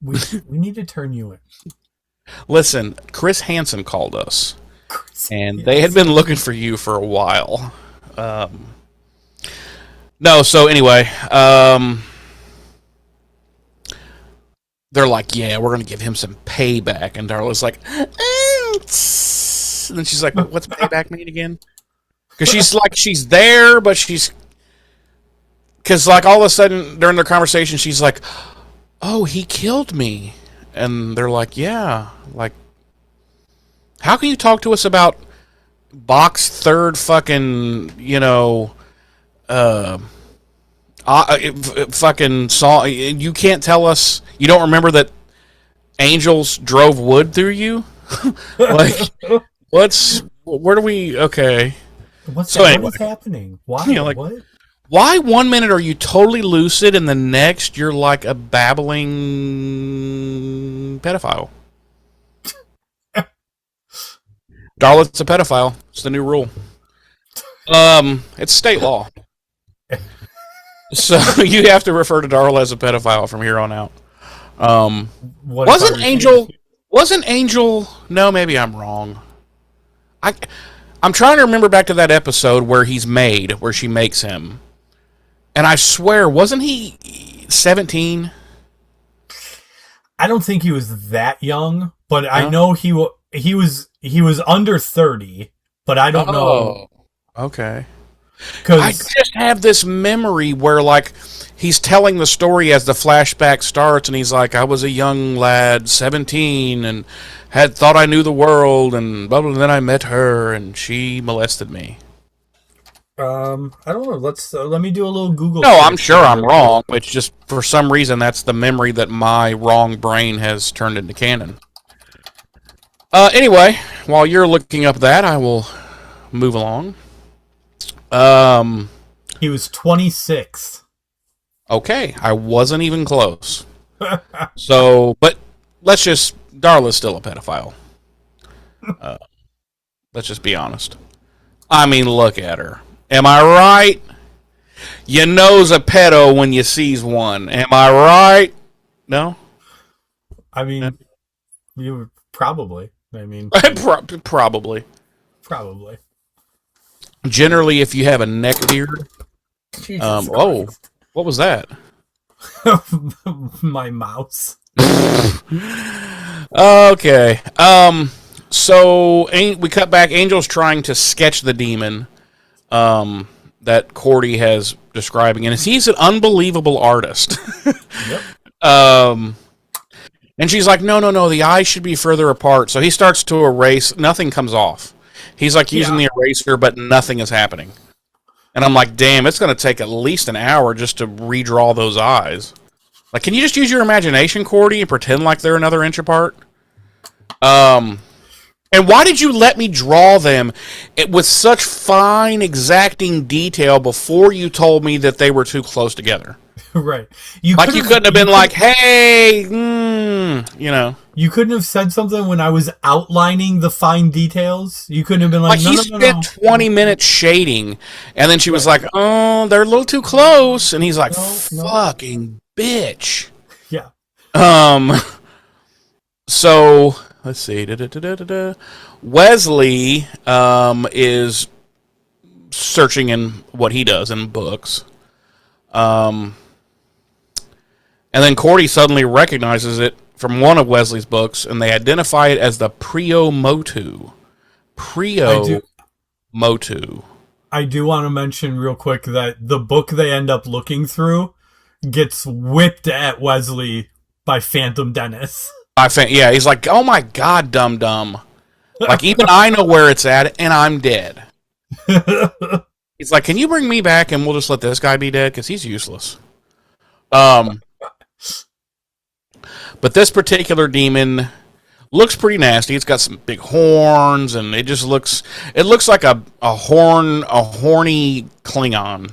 We need to turn you in. Listen, Chris Hansen called us, and they had been looking for you for a while. No, so anyway, they're like, yeah, we're going to give him some payback. And Darla's like, and then she's like, what's payback mean again? Because she's there, but because all of a sudden during their conversation, she's like, oh, he killed me. And they're like, yeah, how can you talk to us about Bach's third fucking, fucking song? You can't tell us, you don't remember that angels drove wood through you? Where do we? Okay. What is happening? Why? What? Why 1 minute are you totally lucid and the next you're like a babbling pedophile? Darla's a pedophile. It's the new rule. It's state law. So you have to refer to Darla as a pedophile from here on out. Wasn't Angel? No, maybe I'm wrong. I'm trying to remember back to that episode where where she makes him. And I swear, wasn't he 17? I don't think he was that young, but I know he was under 30, but I don't know. Okay. I just have this memory where, like, he's telling the story as the flashback starts, and he's like, I was a young lad, 17, and had thought I knew the world, and blah, blah, and then I met her, and she molested me. I don't know. Let me do a little Google. No, I'm sure I'm wrong. It's just, for some reason, that's the memory that my wrong brain has turned into canon. Anyway, while you're looking up that, I will move along. He was 26. Okay, I wasn't even close. So, but Darla's still a pedophile. Let's just be honest. I mean, look at her. Am I right? You knows a pedo when you sees one. Am I right? No? I mean, you probably. I mean, probably. Probably. Generally, if you have a neck beard. What was that? My mouse. Okay. So we cut back. Angel's trying to sketch the demon that Cordy has describing, and he's an unbelievable artist. Yep. And she's like, no, the eyes should be further apart. So he starts to erase. Nothing comes off. He's like using the eraser, but nothing is happening. And I'm like, damn, it's going to take at least an hour just to redraw those eyes. Like, can you just use your imagination, Cordy, and pretend like they're another inch apart? And why did you let me draw them with such fine, exacting detail before you told me that they were too close together? Right. You couldn't have been like, hey, you know. You couldn't have said something when I was outlining the fine details. You couldn't have been like, he spent 20 minutes shading, and then she was like, oh, they're a little too close. And he's like, fucking bitch. Yeah. So, let's see. Wesley is searching in what he does in books. And then Cordy suddenly recognizes it from one of Wesley's books, and they identify it as the Priomotu. Priomotu. I do want to mention real quick that the book they end up looking through gets whipped at Wesley by Phantom Dennis. Yeah, he's like, oh my god, dumb. Like, even I know where it's at, and I'm dead. He's like, can you bring me back, and we'll just let this guy be dead, because he's useless. But this particular demon looks pretty nasty. It's got some big horns, and it looks like a horny Klingon.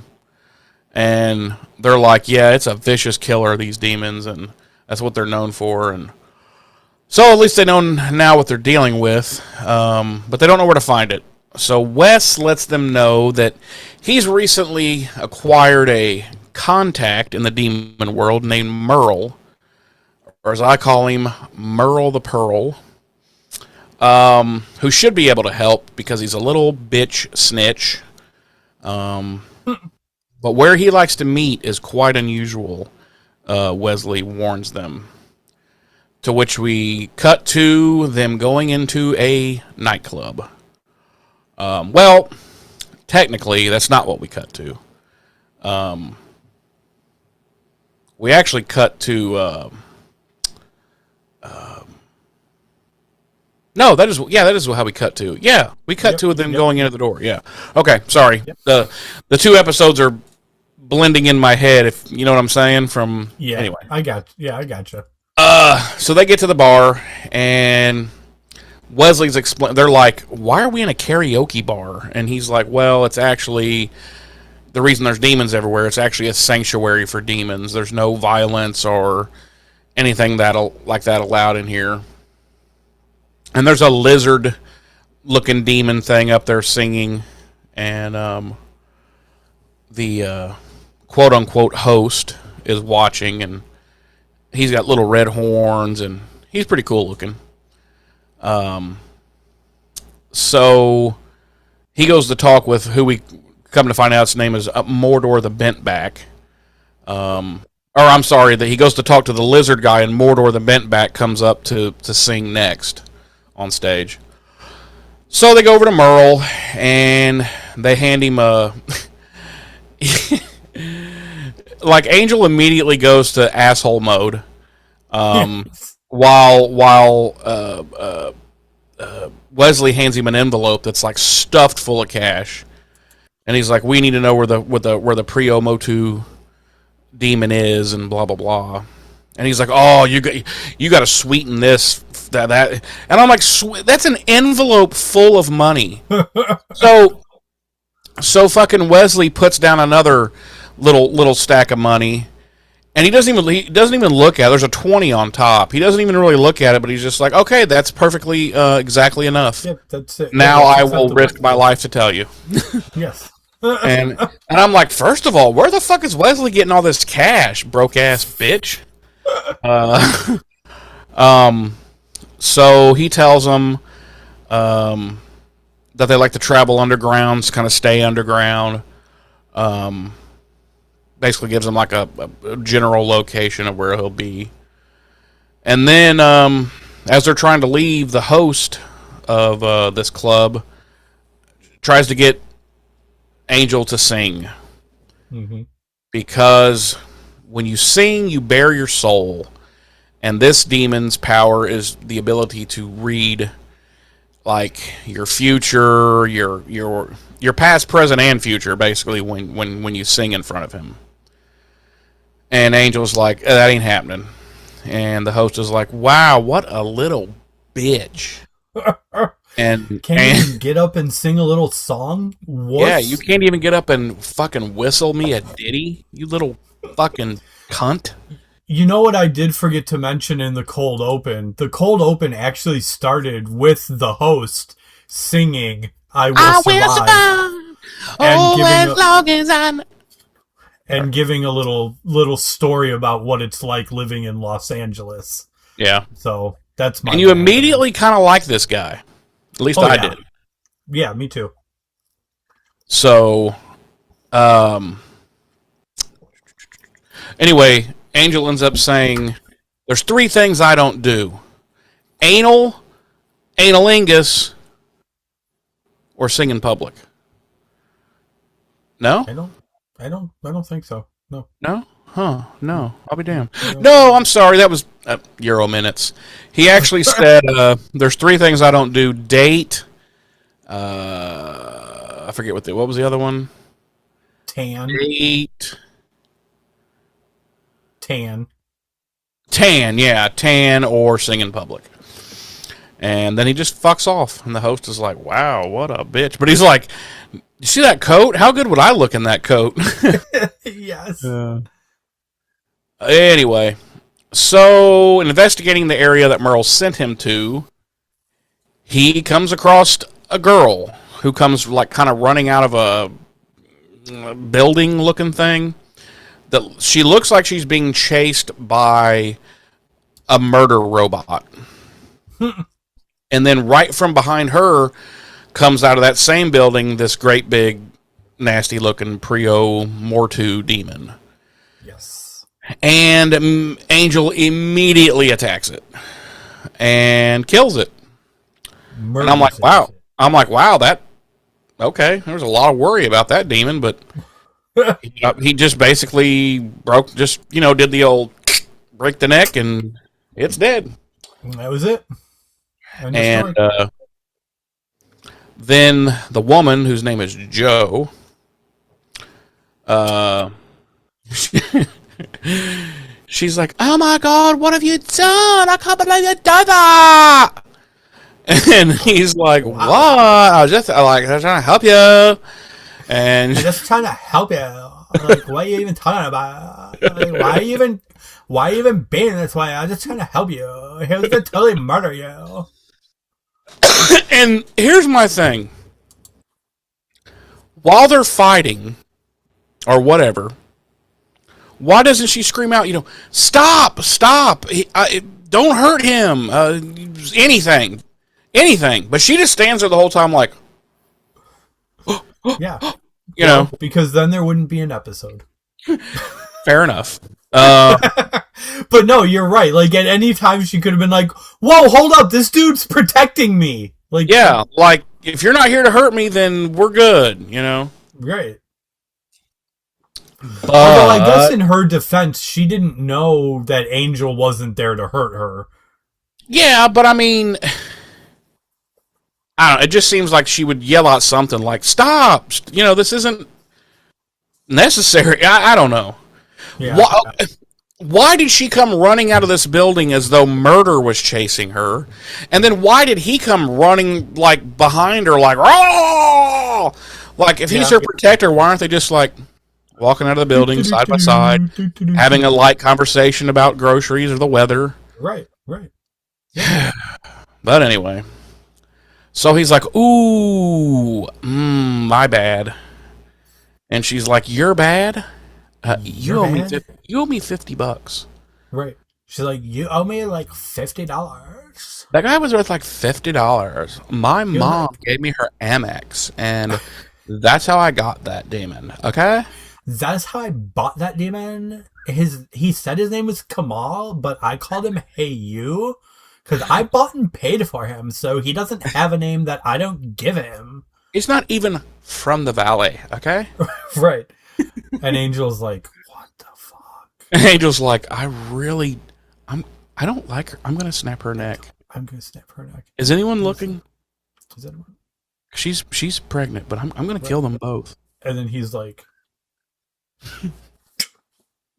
And they're like, yeah, it's a vicious killer, these demons, and that's what they're known for. And so at least they know now what they're dealing with, but they don't know where to find it. So Wes lets them know that he's recently acquired a contact in the demon world named Merle, or as I call him, Merle the Pearl, who should be able to help because he's a little bitch snitch. But where he likes to meet is quite unusual, Wesley warns them. To which we cut to them going into a nightclub. Well, technically, that's not what we cut to. We actually cut to... No, that is how we cut to. Yeah, we cut to them going into the door. Yeah. Okay, sorry. Yep. The two episodes are blending in my head, if you know what I'm saying. Anyway, I got you. So they get to the bar, and Wesley's explain. They're like, "Why are we in a karaoke bar?" And he's like, "Well, it's actually the reason there's demons everywhere. It's actually a sanctuary for demons. There's no violence or anything like that allowed in here. And there's a lizard-looking demon thing up there singing, and the quote-unquote host is watching, and he's got little red horns, and he's pretty cool looking. So he goes to talk with who we come to find out his name is Mordor the Bentback. Or I'm sorry, that he goes to talk to the lizard guy, and Mordor the Bentback comes up to sing next on stage. So they go over to Merle, and they hand him a... like, Angel immediately goes to asshole mode, while Wesley hands him an envelope that's like stuffed full of cash, and he's like, "We need to know where the Priomotu demon is," and blah blah blah. And he's like, "Oh, you got to sweeten this that," and I'm like, "That's an envelope full of money." So fucking Wesley puts down another little stack of money, and he doesn't even look at it. There's a 20 on top. He doesn't even really look at it, but he's just like, "Okay, that's perfectly exactly enough. That's it. Now I will risk my life to tell you." Yes. and I'm like, first of all, where the fuck is Wesley getting all this cash, broke ass bitch? So he tells them that they like to travel underground, kind of stay underground. Basically gives him like a general location of where he'll be. And then as they're trying to leave, the host of this club tries to get Angel to sing. Mm-hmm. Because when you sing, you bare your soul. And this demon's power is the ability to read like your future, your past, present, and future, basically, when you sing in front of him. And Angel's like, "That ain't happening." And the host is like, "Wow, what a little bitch." And can't even get up and sing a little song? What? Yeah, you can't even get up and fucking whistle me a ditty, you little fucking cunt. You know what I did forget to mention in the cold open? The cold open actually started with the host singing "I Will Survive." As long as I'm... And giving a little story about what it's like living in Los Angeles. Yeah. So that's my... And you immediately kind of like this guy. At least I did. Yeah, me too. So, anyway, Angel ends up saying, "There's 3 things I don't do: anal, analingus, or sing in public." No? I don't think so. No. No? Huh. No. I'll be damned. No, I'm sorry. That was Euro minutes. He actually said, there's 3 things I don't do: date, I forget what was the other one? Tan. Date. Tan, yeah. Tan or sing in public. And then he just fucks off. And the host is like, "Wow, what a bitch." But he's like, "You see that coat? How good would I look in that coat?" Yes. Anyway, so investigating the area that Merle sent him to, he comes across a girl who comes like kind of running out of a building looking thing. That she looks like she's being chased by a murder robot. And then right from behind her comes out of that same building this great big nasty looking Priomotu demon. Yes. And Angel immediately attacks it and kills it. And I'm like, wow, that okay. There's a lot of worry about that demon, but he just basically did the old break the neck and it's dead. That was it. And then the woman, whose name is Jo, she's like, "Oh my God, what have you done? I can't believe you did that." And he's like, "What? I was just trying to help you." And I'm just trying to help you. Like, what are you even talking about? Like, why are you even being this way? I'm just trying to help you. He was gonna totally murder you. and here's my thing: while they're fighting or whatever, why doesn't she scream out? Stop! Don't hurt him. Anything. But she just stands there the whole time, like, Yeah. know. Because then there wouldn't be an episode. Fair enough. But no, you're right. Like, at any time she could have been like, whoa, hold up, this dude's protecting me. Like, yeah, like, if you're not here to hurt me, then we're good, Right. But Although I guess in her defense, she didn't know that Angel wasn't there to hurt her. Yeah, but I mean, I don't know, it just seems like she would yell out something like, stop! This isn't necessary. I don't know. Yeah. Why did she come running out of this building as though murder was chasing her? And then why did he come running, like, behind her, like, oh! Like, if he's her protector, why aren't they just, like, walking out of the building side by side, having a light conversation about groceries or the weather? Right. Yeah. But anyway. So he's like, ooh, my bad. And she's like, you're bad? You owe me $50. Right. She's like, you owe me like $50. That guy was worth like $50. My mom gave me her Amex, and that's how I got that demon. Okay? That's how I bought that demon. He said his name was Kamal, but I called him Hey You because I bought and paid for him, so he doesn't have a name that I don't give him. He's not even from the valley, okay? Right. And Angel's like, what the fuck? Angel's like, I don't like her. I'm gonna snap her neck. I'm gonna snap her neck. Is anyone looking? Is anyone? She's pregnant, but I'm gonna kill them both. And then he's like,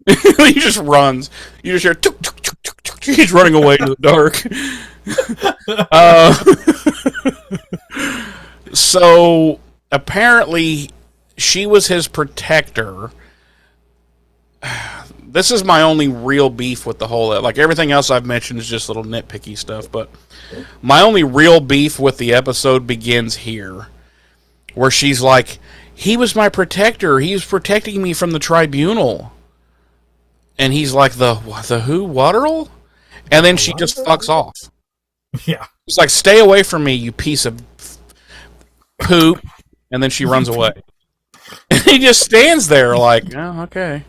he just runs. You just hear tuk, tuk, tuk, tuk, tuk. He's running away to the dark. So apparently she was his protector. This is my only real beef with the whole, like, everything else I've mentioned is just little nitpicky stuff, but my only real beef with the episode begins here, where she's like, he was my protector, he was protecting me from the tribunal, and he's like, the who, Waterall? And then she just fucks off. Yeah. It's like, stay away from me, you piece of poop, and then she runs away. And he just stands there like, oh, okay.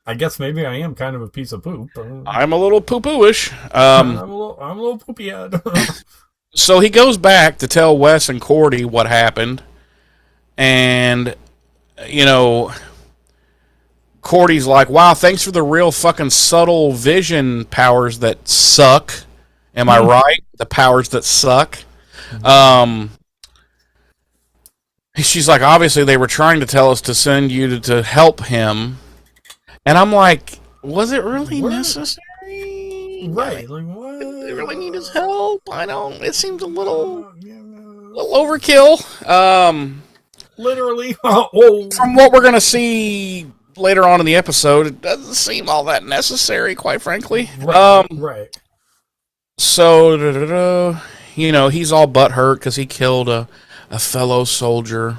I guess maybe I am kind of a piece of poop. I'm a little poo-poo-ish. I'm a little poopy head. So he goes back to tell Wes and Cordy what happened. And, Cordy's like, wow, thanks for the real fucking subtle vision powers that suck. Am I right? The powers that suck. She's like, obviously they were trying to tell us to send you to help him. And I'm like, was it really necessary? Right. Like, what? They really need his help? It seems a little overkill. Literally. From what we're going to see later on in the episode, it doesn't seem all that necessary, quite frankly. Right. So, he's all butthurt because he killed a fellow soldier.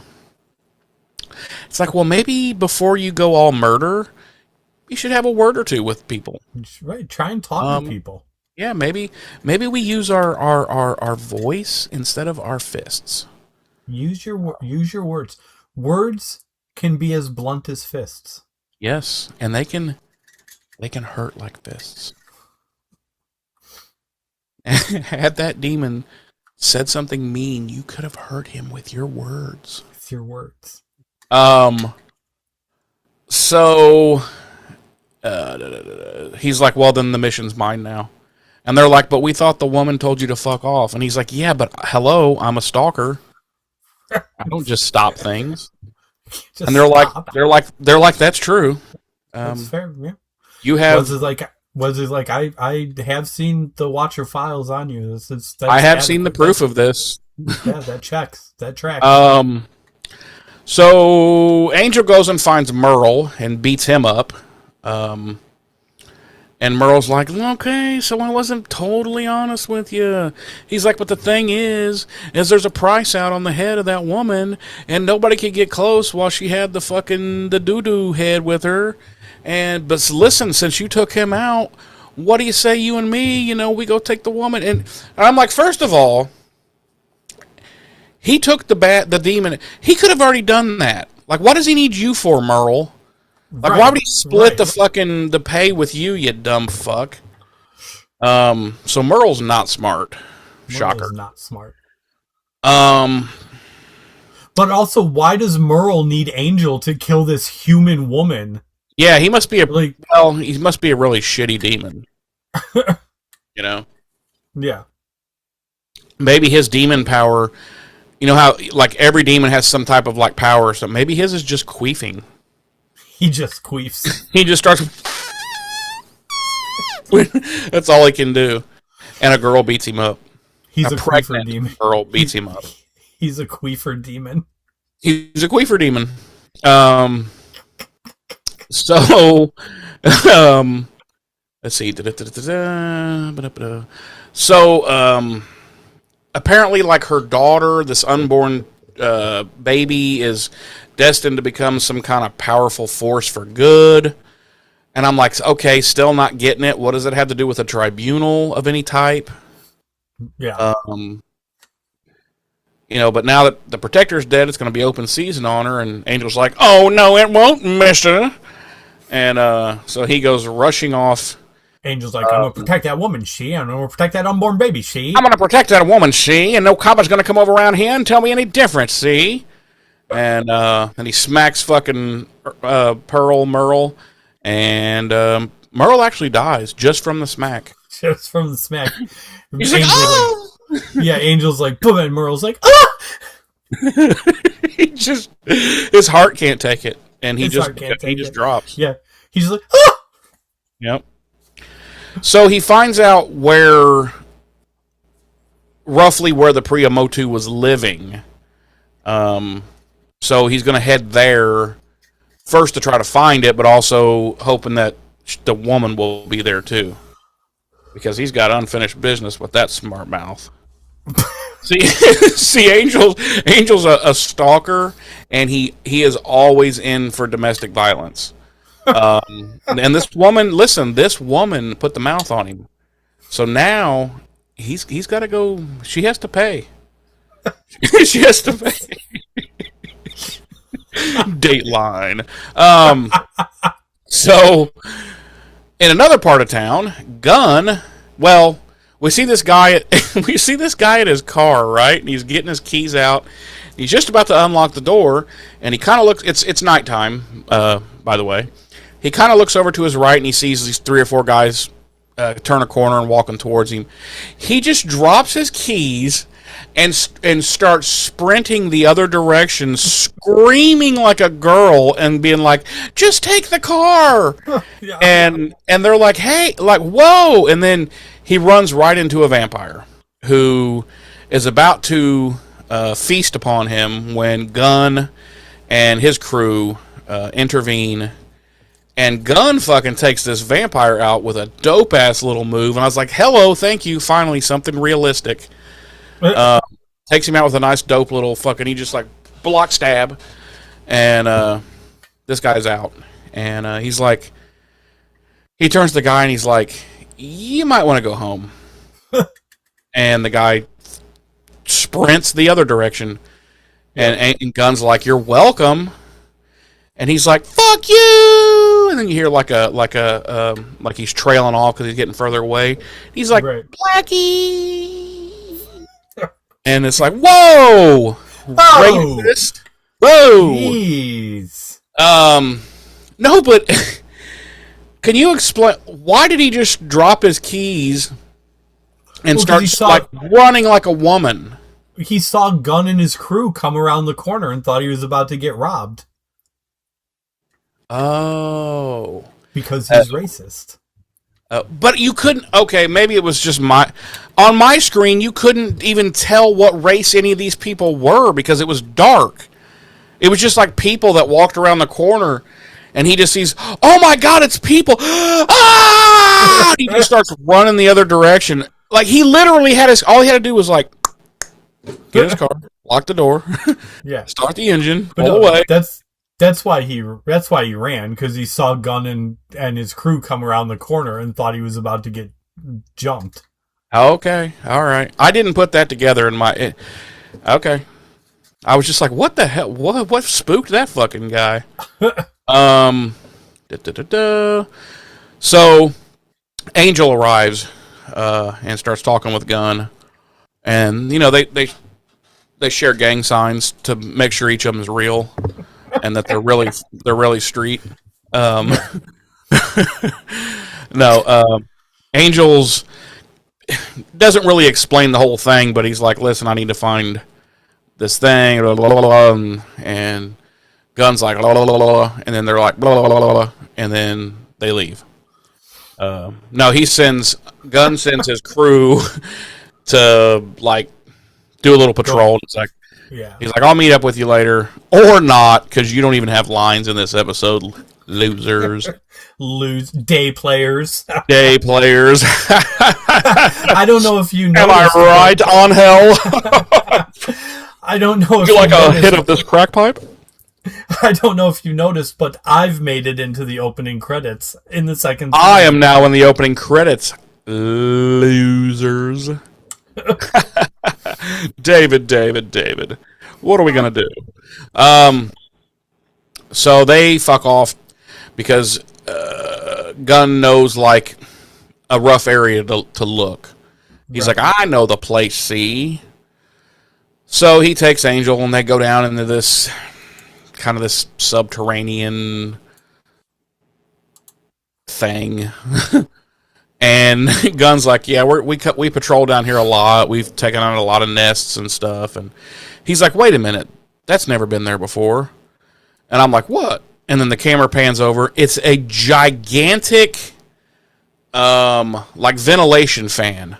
It's like, well, maybe before you go all murder, you should have a word or two with people. Right. Try and talk to people. Yeah, maybe we use our voice instead of our fists. Use your words. Words can be as blunt as fists. Yes, and they can hurt like fists. Had that demon said something mean, you could have hurt him with your words. With your words. So he's like, well, then the mission's mine now. And they're like, but we thought the woman told you to fuck off. And he's like, yeah, but hello, I'm a stalker. I don't just stop things. And they're like, that's true. That's fair. Yeah. You have Was it like I have seen the Watcher files on you? That's I have seen the proof of this. Yeah, that checks. That tracks. So Angel goes and finds Merle and beats him up. And Merle's like, okay, so I wasn't totally honest with you. He's like, but the thing is there's a price out on the head of that woman, and nobody could get close while she had the doo-doo head with her. But listen, since you took him out, what do you say, you and me, we go take the woman? And I'm like, first of all, he took the demon. He could have already done that. Like, what does he need you for, Merle? Like, why would he split the pay with you, you dumb fuck? So Merle's not smart. Shocker. Merle's not smart. But also, why does Merle need Angel to kill this human woman? Yeah, he must be he must be a really shitty demon. Yeah. Maybe his demon power, how, like, every demon has some type of, like, power, so maybe his is just queefing. He just queefs. He just starts... That's all he can do. And a girl beats him up. He's a queefer demon. Girl beats him up. He's a queefer demon. He's a queefer demon. So, let's see. So, apparently, like, her daughter, this unborn baby, is destined to become some kind of powerful force for good. And I'm like, okay, still not getting it. What does it have to do with a tribunal of any type? Yeah. But now that the Protector's dead, it's going to be open season on her. And Angel's like, oh, no, it won't, mister. And so he goes rushing off. Angel's like, I'm going to protect that woman, I'm going to protect that unborn baby, I'm going to protect that woman, and no copper's going to come over around here and tell me any difference, And he smacks fucking Merle, and Merle actually dies just from the smack. Just from the smack. He's like, oh! Angel's like, boom, and Merle's like, ah! His heart can't take it, and he just drops. Yeah, he's like, ah! Yep. So he finds out roughly where the Priamotu was living. So he's going to head there first to try to find it, but also hoping that the woman will be there too, because he's got unfinished business with that smart mouth. See, Angel's a stalker, and he is always in for domestic violence. And this woman put the mouth on him. So now he's got to go. She has to pay. She has to pay. Dateline. So in another part of town, Gunn. Well, we see this guy at his car, right? And he's getting his keys out. He's just about to unlock the door, and he kind of looks. It's nighttime, by the way. He kind of looks over to his right, and he sees these 3 or 4 guys turn a corner and walking towards him. He just drops his keys and starts sprinting the other direction, screaming like a girl and being like, "Just take the car!" Yeah. And they're like, "Hey," like, "Whoa!" And then he runs right into a vampire who is about to feast upon him when Gunn and his crew intervene. And Gunn fucking takes this vampire out with a dope-ass little move. And I was like, hello, thank you, finally, something realistic. Takes him out with a nice dope little fucking, he just like, block stab. And this guy's out. And he's like, he turns to the guy and he's like, you might want to go home. And the guy sprints the other direction. And Gunn's like, you're welcome. And he's like, fuck you! And then you hear like he's trailing off because he's getting further away. He's like, right. Blackie! And it's like, whoa! Oh! Racist. Whoa! Jeez. No, but can you explain, why did he just drop his keys and start running like a woman? He saw Gunn and his crew come around the corner and thought he was about to get robbed. Oh. Because he's racist. But you couldn't. Okay, maybe it was just on my screen. You couldn't even tell what race any of these people were because it was dark. It was just like people that walked around the corner, and he just sees, oh my god, it's people! Ah! He just starts running the other direction. Like he literally all he had to do was like get his car, lock the door, yeah, start the engine, but pull away. That's why he ran, because he saw Gunn and his crew come around the corner and thought he was about to get jumped. Okay, all right. I didn't put that together in my. Okay, I was just like, what the hell? What spooked that fucking guy? So Angel arrives and starts talking with Gunn, and they share gang signs to make sure each of them is real. And that they're really street. No, Angels doesn't really explain the whole thing, but he's like, "Listen, I need to find this thing," blah, blah, blah, blah, and Gunn's like, blah, blah, blah, blah, and then they're like, blah, blah, blah, blah, and then they leave. No, Gunn sends his crew to like do a little patrol. It's like. Yeah. He's like, I'll meet up with you later. Or not, because you don't even have lines in this episode. Losers. Day players. Day players. I don't know if you know. Am I right on hell? I don't know if you like a hit of this crack pipe? I don't know if you noticed, but I've made it into the opening credits in the second season. I am now in the opening credits. Losers. David. What are we going to do? So they fuck off because Gunn knows like a rough area to look. He's like, I know the place, see? So he takes Angel and they go down into this kind of this subterranean thing. And Gunn's like, yeah, we patrol down here a lot. We've taken out a lot of nests and stuff. And he's like, wait a minute, that's never been there before. And I'm like, what? And then the camera pans over. It's a gigantic, like ventilation fan.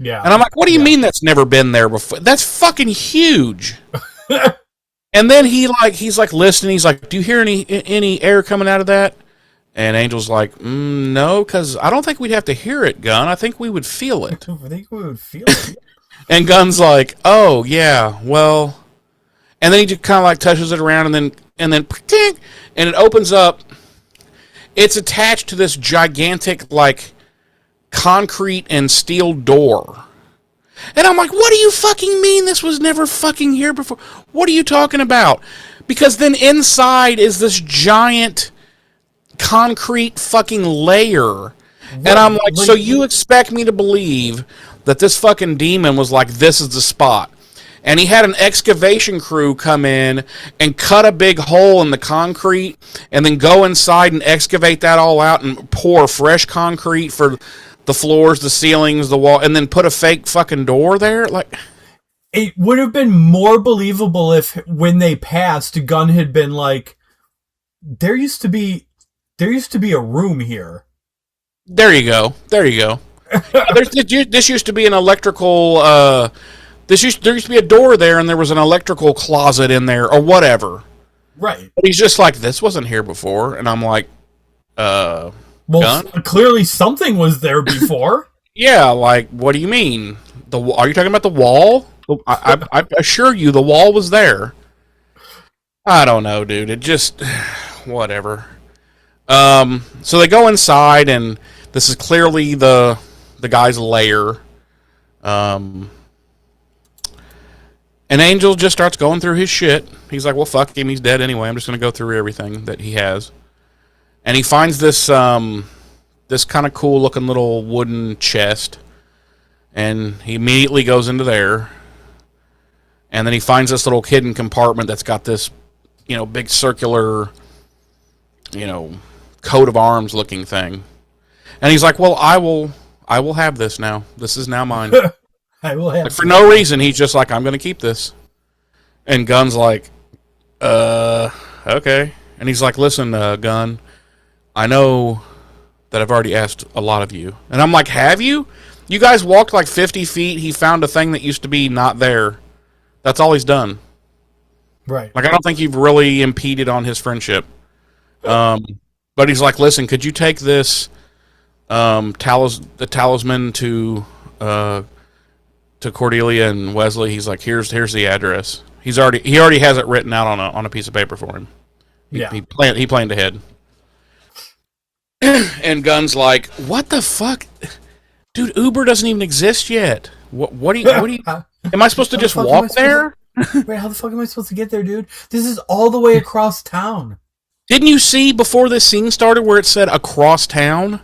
Yeah. And I'm like, what do you mean that's never been there before? That's fucking huge. And then he's like listening. He's like, do you hear any air coming out of that? And Angel's like, no, because I don't think we'd have to hear it, Gunn. I think we would feel it. I think we would feel it. And Gunn's like, oh, yeah, well. And then he just kind of like touches it around and then and it opens up. It's attached to this gigantic, like, concrete and steel door. And I'm like, what do you fucking mean this was never fucking here before? What are you talking about? Because then inside is this giant concrete fucking layer. And I'm like, so you expect me to believe that this fucking demon was like, this is the spot. And he had an excavation crew come in and cut a big hole in the concrete and then go inside and excavate that all out and pour fresh concrete for the floors, the ceilings, the wall, and then put a fake fucking door there? Like, it would have been more believable if when they passed, Gunn had been like, there used to be a room here. There you go. This used to be an electrical. There used to be a door there, and there was an electrical closet in there, or whatever. Right. But he's just like, this wasn't here before, and I'm like, well, Gunn? Clearly something was there before. Yeah, like, what do you mean? Are you talking about the wall? I assure you, the wall was there. I don't know, dude. It just, whatever. So they go inside, and this is clearly the guy's lair. And Angel just starts going through his shit. He's like, well, fuck him. He's dead anyway. I'm just going to go through everything that he has. And he finds this this kind of cool looking little wooden chest. And he immediately goes into there. And then he finds this little hidden compartment that's got this, big circular, coat of arms looking thing. And he's like, well, I will have this now. This is now mine. I will have for no reason. He's just like, I'm going to keep this. And Gunn's like, okay. And he's like, listen, Gunn, I know that I've already asked a lot of you. And I'm like, have you? You guys walked like 50 feet. He found a thing that used to be not there. That's all he's done. Right. Like, I don't think you've really impeded on his friendship. But he's like, listen, could you take this the talisman to Cordelia and Wesley? He's like, here's the address. He already has it written out on a piece of paper for him. He planned ahead. And Gunn's like, what the fuck? Dude, Uber doesn't even exist yet. What do you am I supposed to just walk there? Wait, how the fuck am I supposed to get there, dude? This is all the way across town. Didn't you see before this scene started where it said across town?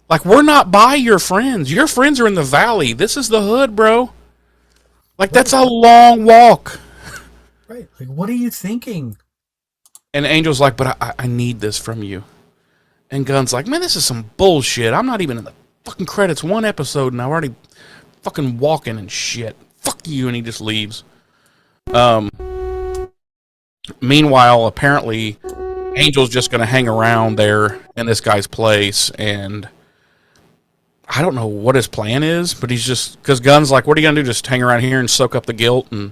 Like, we're not by your friends. Your friends are in the valley. This is the hood, bro. Like, that's a long walk. Right. Like, what are you thinking? And Angel's like, but I need this from you. And Gunn's like, man, this is some bullshit. I'm not even in the fucking credits one episode, and I'm already fucking walking and shit. Fuck you. And he just leaves. Meanwhile, apparently, Angel's just going to hang around there in this guy's place, and I don't know what his plan is, but he's just, because Gunn's like, what are you going to do, just hang around here and soak up the guilt? And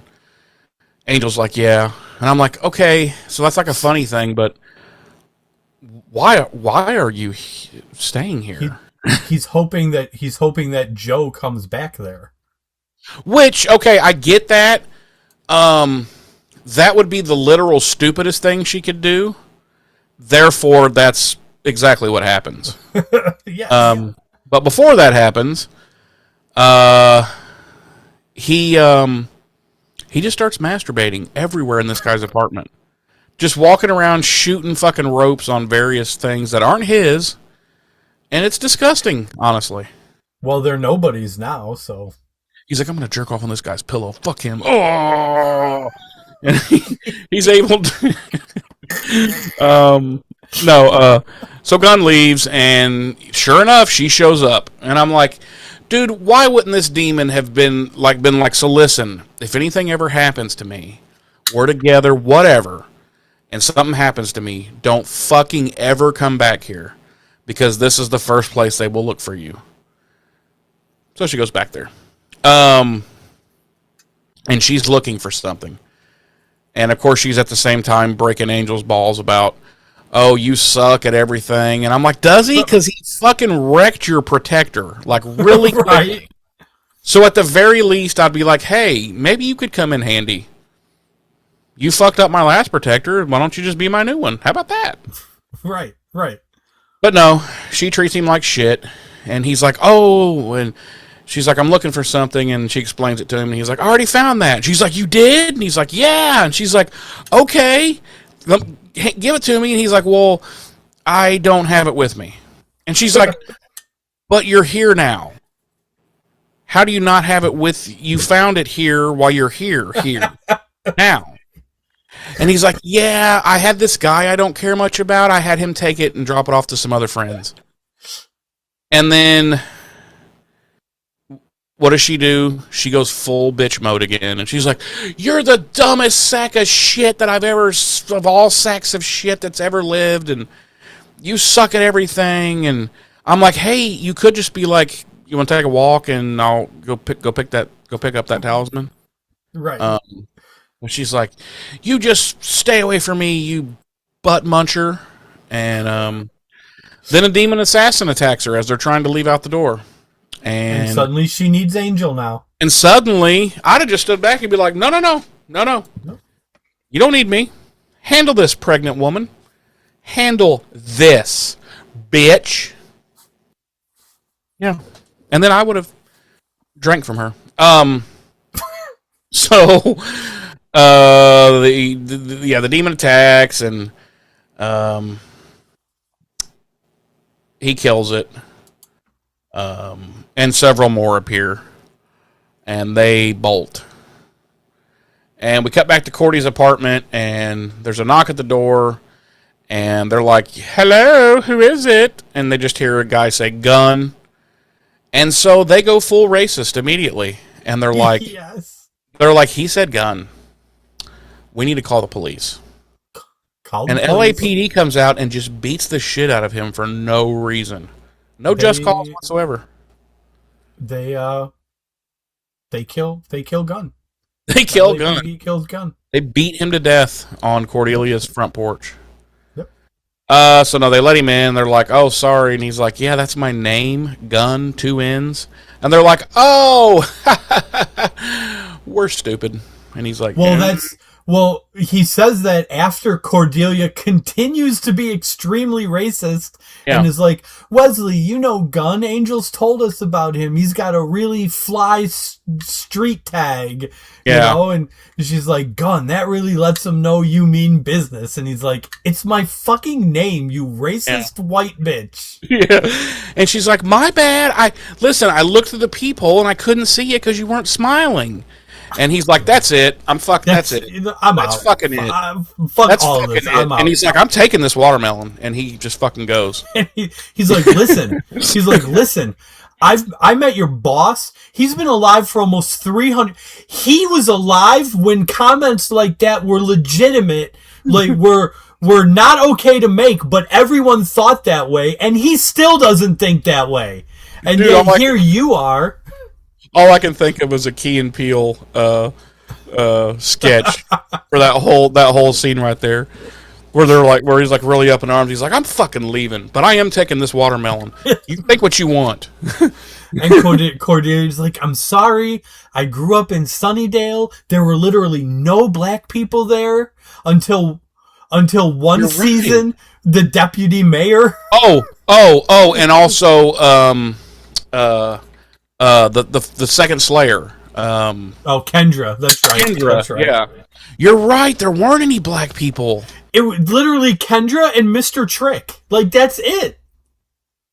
Angel's like, yeah. And I'm like, okay, so that's like a funny thing, but why are you staying here? He's hoping that Joe comes back there. Which, okay, I get that. That would be the literal stupidest thing she could do. Therefore, that's exactly what happens. Yes. But before that happens, he just starts masturbating everywhere in this guy's apartment. Just walking around shooting fucking ropes on various things that aren't his. And it's disgusting, honestly. Well, they're nobodies now, so. He's like, I'm going to jerk off on this guy's pillow. Fuck him. Oh! And he's able to... So Gunn leaves, and sure enough, she shows up. And I'm like, dude, why wouldn't this demon have been like, so listen, if anything ever happens to me, we're together, whatever, and something happens to me, don't fucking ever come back here, because this is the first place they will look for you. So she goes back there. And she's looking for something. And of course, she's at the same time breaking Angel's balls about, oh, you suck at everything. And I'm like, does he? Because he fucking wrecked your protector. Like, really Right. quick. So at the very least, I'd be like, hey, maybe you could come in handy. You fucked up my last protector. Why don't you just be my new one? How about that? Right. But no, she treats him like shit. And he's like, oh, and she's like, I'm looking for something, and she explains it to him, and he's like, I already found that. And she's like, you did? And he's like, yeah. And she's like, okay, give it to me. And he's like, well, I don't have it with me. And she's like, but you're here now. How do you not have it with you? Found it here while you're here now. And he's like, yeah, I had this guy I don't care much about. I had him take it and drop it off to some other friends. And then what does she do? She goes full bitch mode again. And she's like, you're the dumbest sack of shit that I've ever, of all sacks of shit that's ever lived. And you suck at everything. And I'm like, hey, you could just be like, you want to take a walk and I'll go pick up that talisman. Right. And she's like, you just stay away from me, you butt muncher. And then a demon assassin attacks her as they're trying to leave out the door. And suddenly she needs Angel now. And suddenly, I'd have just stood back and be like, no. You don't need me. Handle this, pregnant woman. Handle this, bitch. Yeah. And then I would have drank from her. So, the demon attacks, and he kills it. And several more appear, and they bolt. And we cut back to Cordy's apartment, and there's a knock at the door, and they're like, hello, who is it? And they just hear a guy say, gun. And so they go full racist immediately, and they're like, yes. They're like, he said gun. We need to call the police. And LAPD comes out and just beats the shit out of him for no reason. No just cause whatsoever. They kill Gunn. They kill Gunn. He kills Gunn. They beat him to death on Cordelia's front porch. Yep. So no, they let him in. They're like, "Oh, sorry," and he's like, "Yeah, that's my name, Gunn, 2 N's." And they're like, "Oh, we're stupid." And he's like, Well, he says that after Cordelia continues to be extremely racist and is like, Wesley, you know Gunn, Angels told us about him. He's got a really fly street tag, you know? And she's like, Gunn, that really lets him know you mean business. And he's like, it's my fucking name, you racist white bitch. Yeah. And she's like, my bad. I looked at the peephole and I couldn't see you because you weren't smiling. And he's like, "That's it. That's it. I'm That's out. fucking it. Fuck all of this. I'm out." And he's like, "I'm taking this watermelon," and he just fucking goes. And he's like, "Listen." He's like, "Listen. I met your boss. He's been alive for almost 300. He was alive when comments like that were legitimate, like were not okay to make, but everyone thought that way, and he still doesn't think that way. And yet here you are." All I can think of is a Key and Peele sketch for that whole scene right there, where he's like really up in arms. He's like, "I'm fucking leaving, but I am taking this watermelon. You think what you want." And Cordelia's like, "I'm sorry. I grew up in Sunnydale. There were literally no black people there until one season. The deputy mayor." Oh, and also the second Slayer. Kendra. That's right. Kendra. That's right. Yeah, you're right. There weren't any black people. It was literally Kendra and Mr. Trick. Like, that's it.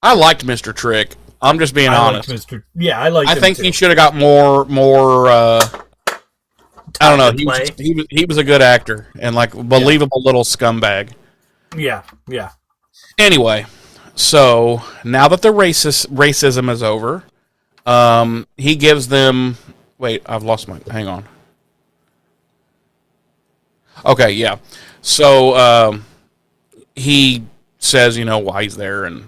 I liked Mr. Trick. I'm just being honest. I think he should have got more. I don't know. He was a good actor and like believable little scumbag. Yeah. Anyway, so now that the racism is over. He gives them... Wait, I've lost my... Hang on. Okay, yeah. So, he says, why he's there, and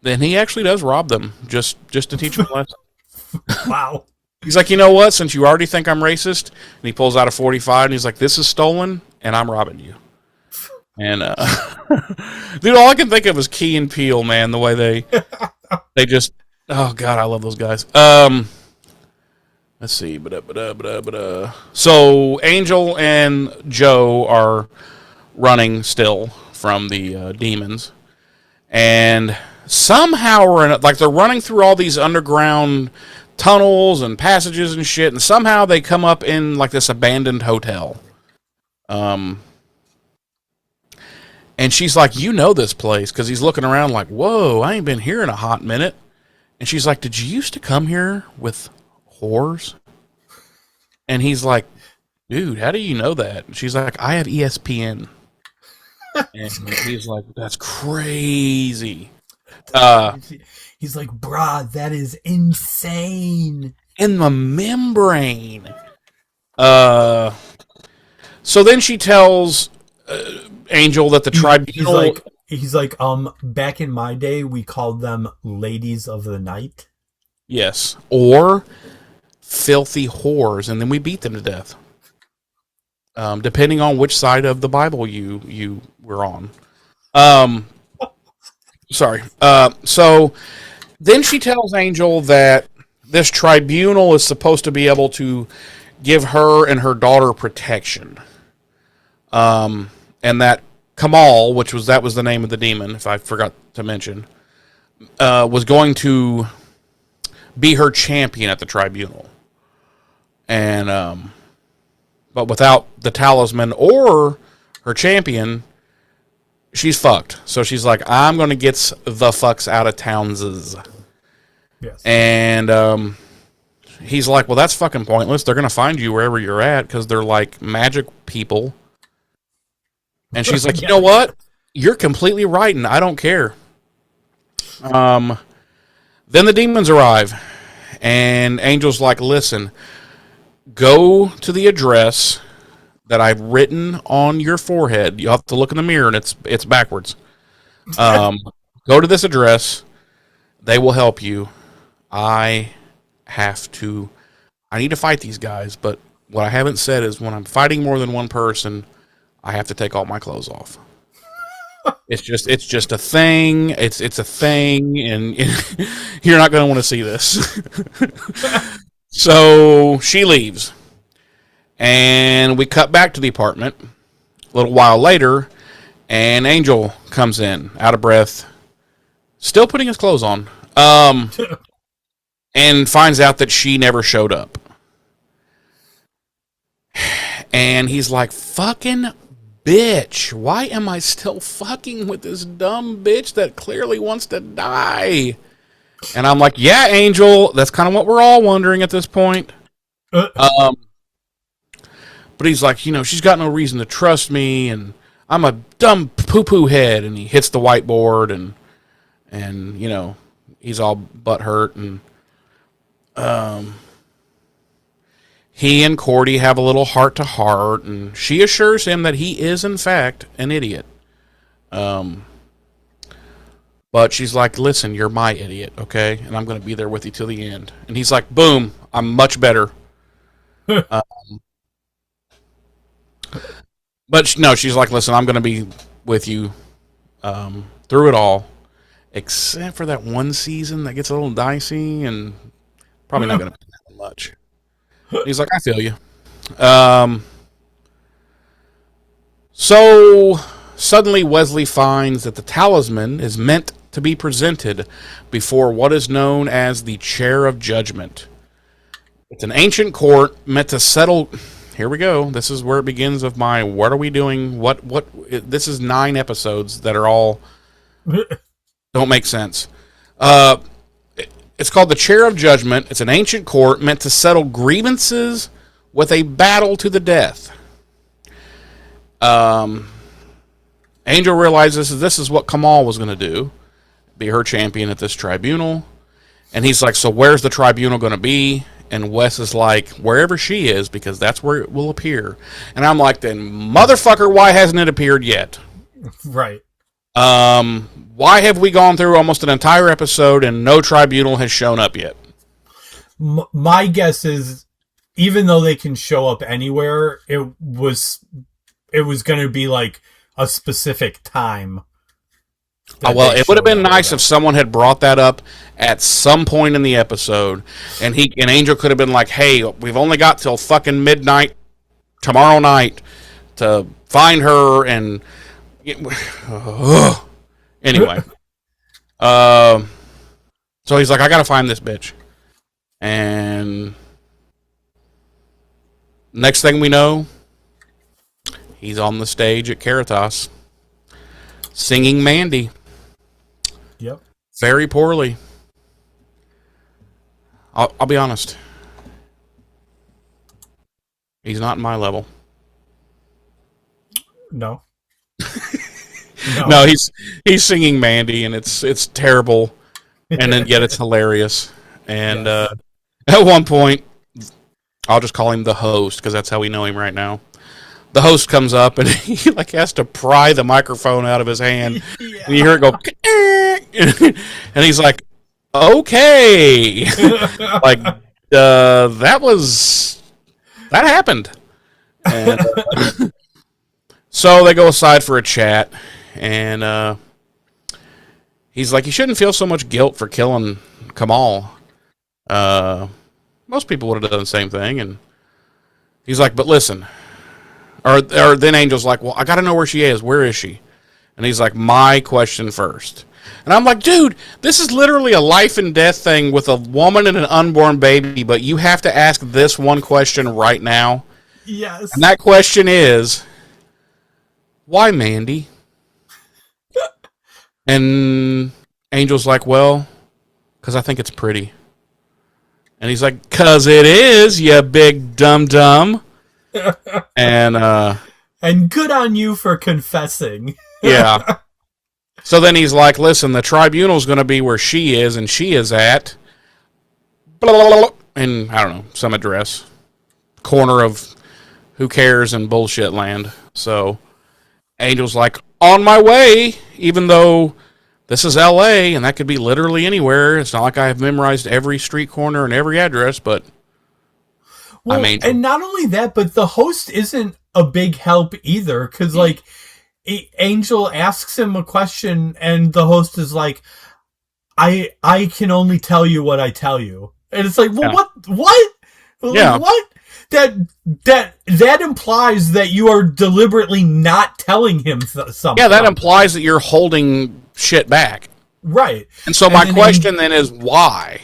then he actually does rob them, just to teach them a lesson. Wow. He's like, you know what, since you already think I'm racist, and he pulls out a 45, and he's like, this is stolen, and I'm robbing you. And, dude, all I can think of is Key and Peele, man, the way they just... Oh, God, I love those guys. Let's see. So, Angel and Joe are running still from the demons. And somehow, they're running through all these underground tunnels and passages and shit, and somehow they come up in, this abandoned hotel. And she's like, you know this place, because he's looking around like, whoa, I ain't been here in a hot minute. And she's like, did you used to come here with whores? And he's like, dude, how do you know that? And she's like, I have ESPN. And he's like, that's crazy. He's like, brah, that is insane. In the membrane. So then she tells Angel that the tribunal... He's like, back in my day, we called them ladies of the night. Yes. Or filthy whores, and then we beat them to death. Depending on which side of the Bible you were on. Sorry. So then she tells Angel that this tribunal is supposed to be able to give her and her daughter protection. And that Kamal, that was the name of the demon, if I forgot to mention, was going to be her champion at the tribunal. And, but without the talisman or her champion, she's fucked. So she's like, I'm going to get the fucks out of Towns'. Yes. And, he's like, well, that's fucking pointless. They're going to find you wherever you're at because they're like magic people. And she's like, you know what? You're completely right, and I don't care. Then the demons arrive, and Angel's like, listen, go to the address that I've written on your forehead. You'll have to look in the mirror, and it's backwards. Go to this address. They will help you. I need to fight these guys, but what I haven't said is when I'm fighting more than one person, I have to take all my clothes off. It's just a thing. It's a thing, and you're not going to want to see this. So she leaves, and we cut back to the apartment a little while later, and Angel comes in, out of breath, still putting his clothes on, and finds out that she never showed up. And he's like, fucking bitch, why am I still fucking with this dumb bitch that clearly wants to die? And I'm like, yeah, Angel, that's kind of what we're all wondering at this point. But he's like, she's got no reason to trust me, and I'm a dumb poo-poo head. And he hits the whiteboard, and he's all butthurt, and he and Cordy have a little heart-to-heart, and she assures him that he is, in fact, an idiot. But she's like, listen, you're my idiot, okay? And I'm going to be there with you till the end. And he's like, boom, I'm much better. But no, she's like, listen, I'm going to be with you through it all, except for that one season that gets a little dicey, and probably not going to be that much. He's like, I feel you. So suddenly Wesley finds that the talisman is meant to be presented before what is known as the Chair of Judgment. It's an ancient court meant to settle... Here we go. This is where it begins of my what are we doing? This is 9 episodes that are all... don't make sense. It's called the Chair of Judgment. It's an ancient court meant to settle grievances with a battle to the death. Angel realizes this is what Kamal was going to do, be her champion at this tribunal. And he's like, so where's the tribunal going to be? And Wes is like, wherever she is, because that's where it will appear. And I'm like, then motherfucker, why hasn't it appeared yet? Right. Why have we gone through almost an entire episode and no tribunal has shown up yet? My guess is, even though they can show up anywhere, it was going to be like a specific time. Well, it would have been nice if someone had brought that up at some point in the episode, and Angel could have been like, "Hey, we've only got till fucking midnight tomorrow night to find her," and anyway, so he's like, "I gotta find this bitch," and next thing we know, he's on the stage at Caritas singing Mandy. Yep. Very poorly. I'll be honest. He's not in my level. No. No, he's singing Mandy, and it's terrible, and then yet it's hilarious. And at one point, I'll just call him the host because that's how we know him right now. The host comes up and he has to pry the microphone out of his hand. Yeah. And you hear it go, and he's like, okay. That happened. And, so they go aside for a chat, and he's like, you shouldn't feel so much guilt for killing Kamal. Most people would have done the same thing. And he's like, but listen. Or then Angel's like, well, I got to know where she is. Where is she? And he's like, my question first. And I'm like, dude, this is literally a life and death thing with a woman and an unborn baby, but you have to ask this one question right now. Yes. And that question is, why Mandy? And Angel's like, well, because I think it's pretty. And he's like, because it is, you big dum-dum. And good on you for confessing. Yeah. So then he's like, listen, the tribunal's going to be where she is, and she is at blah, blah, blah, and I don't know, some address. Corner of who cares and bullshit land. So Angel's like, on my way, even though this is L.A., and that could be literally anywhere. It's not like I have memorized every street corner and every address, but well, I'm Angel. And not only that, but the host isn't a big help either, because, like, Angel asks him a question, and the host is like, I can only tell you what I tell you. And it's like, well, what? Yeah. What? That implies that you are deliberately not telling him something. Yeah, that implies that you're holding shit back. Right. And so my question then is, why?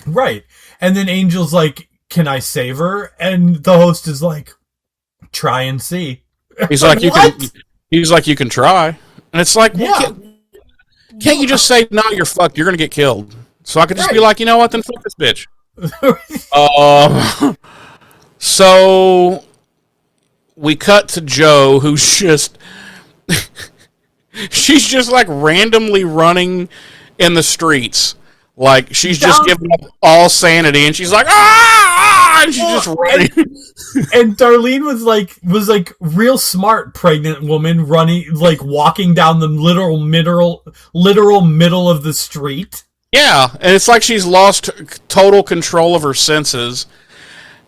Right. And then Angel's like, can I save her? And the host is like, try and see. He's like, you can try. And it's like, yeah. Can't you just say, no, you're fucked, you're going to get killed? So I could just be like, you know what, then fuck this bitch. So we cut to Joe, who's just... she's just, like, randomly running in the streets. Like, she's just giving up all sanity, and she's like, ah! And she's just running. And Darlene was like real smart pregnant woman running, like, walking down the literal middle of the street. Yeah, and it's like she's lost total control of her senses.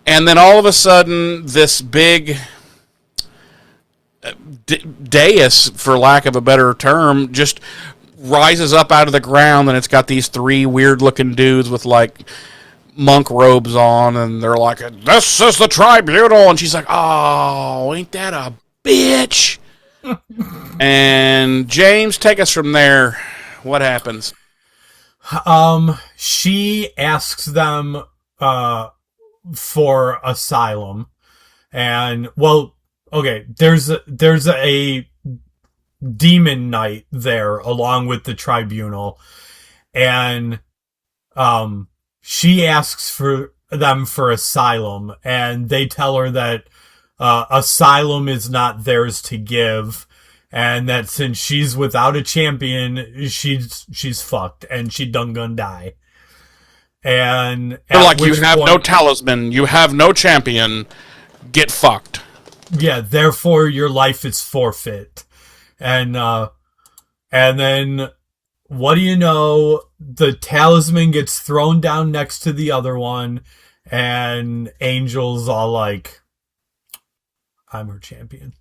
And then all of a sudden, this big dais, for lack of a better term, just rises up out of the ground, and it's got these three weird-looking dudes with, like, monk robes on, and they're like, this is the tribunal, and she's like, oh, ain't that a bitch? And James, take us from there. What happens? She asks them for asylum, and well, okay, there's a demon knight there along with the tribunal, and she asks for them for asylum, and they tell her that asylum is not theirs to give, and that since she's without a champion, she's fucked, and she done gonna die. And they're like, you have no talisman, you have no champion, get fucked. Yeah, therefore your life is forfeit. And then, what do you know? The talisman gets thrown down next to the other one, and Angel's all like, I'm her champion.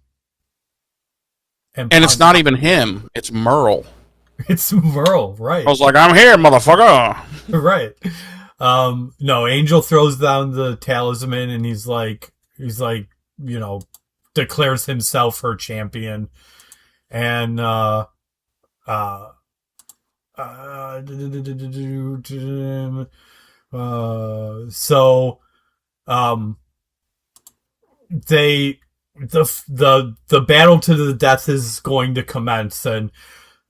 And it's not even him, it's Merle. It's Merle, right. I was like, I'm here, motherfucker. Right. No, Angel throws down the talisman, and he's like, you know, declares himself her champion. And so the battle to the death is going to commence, and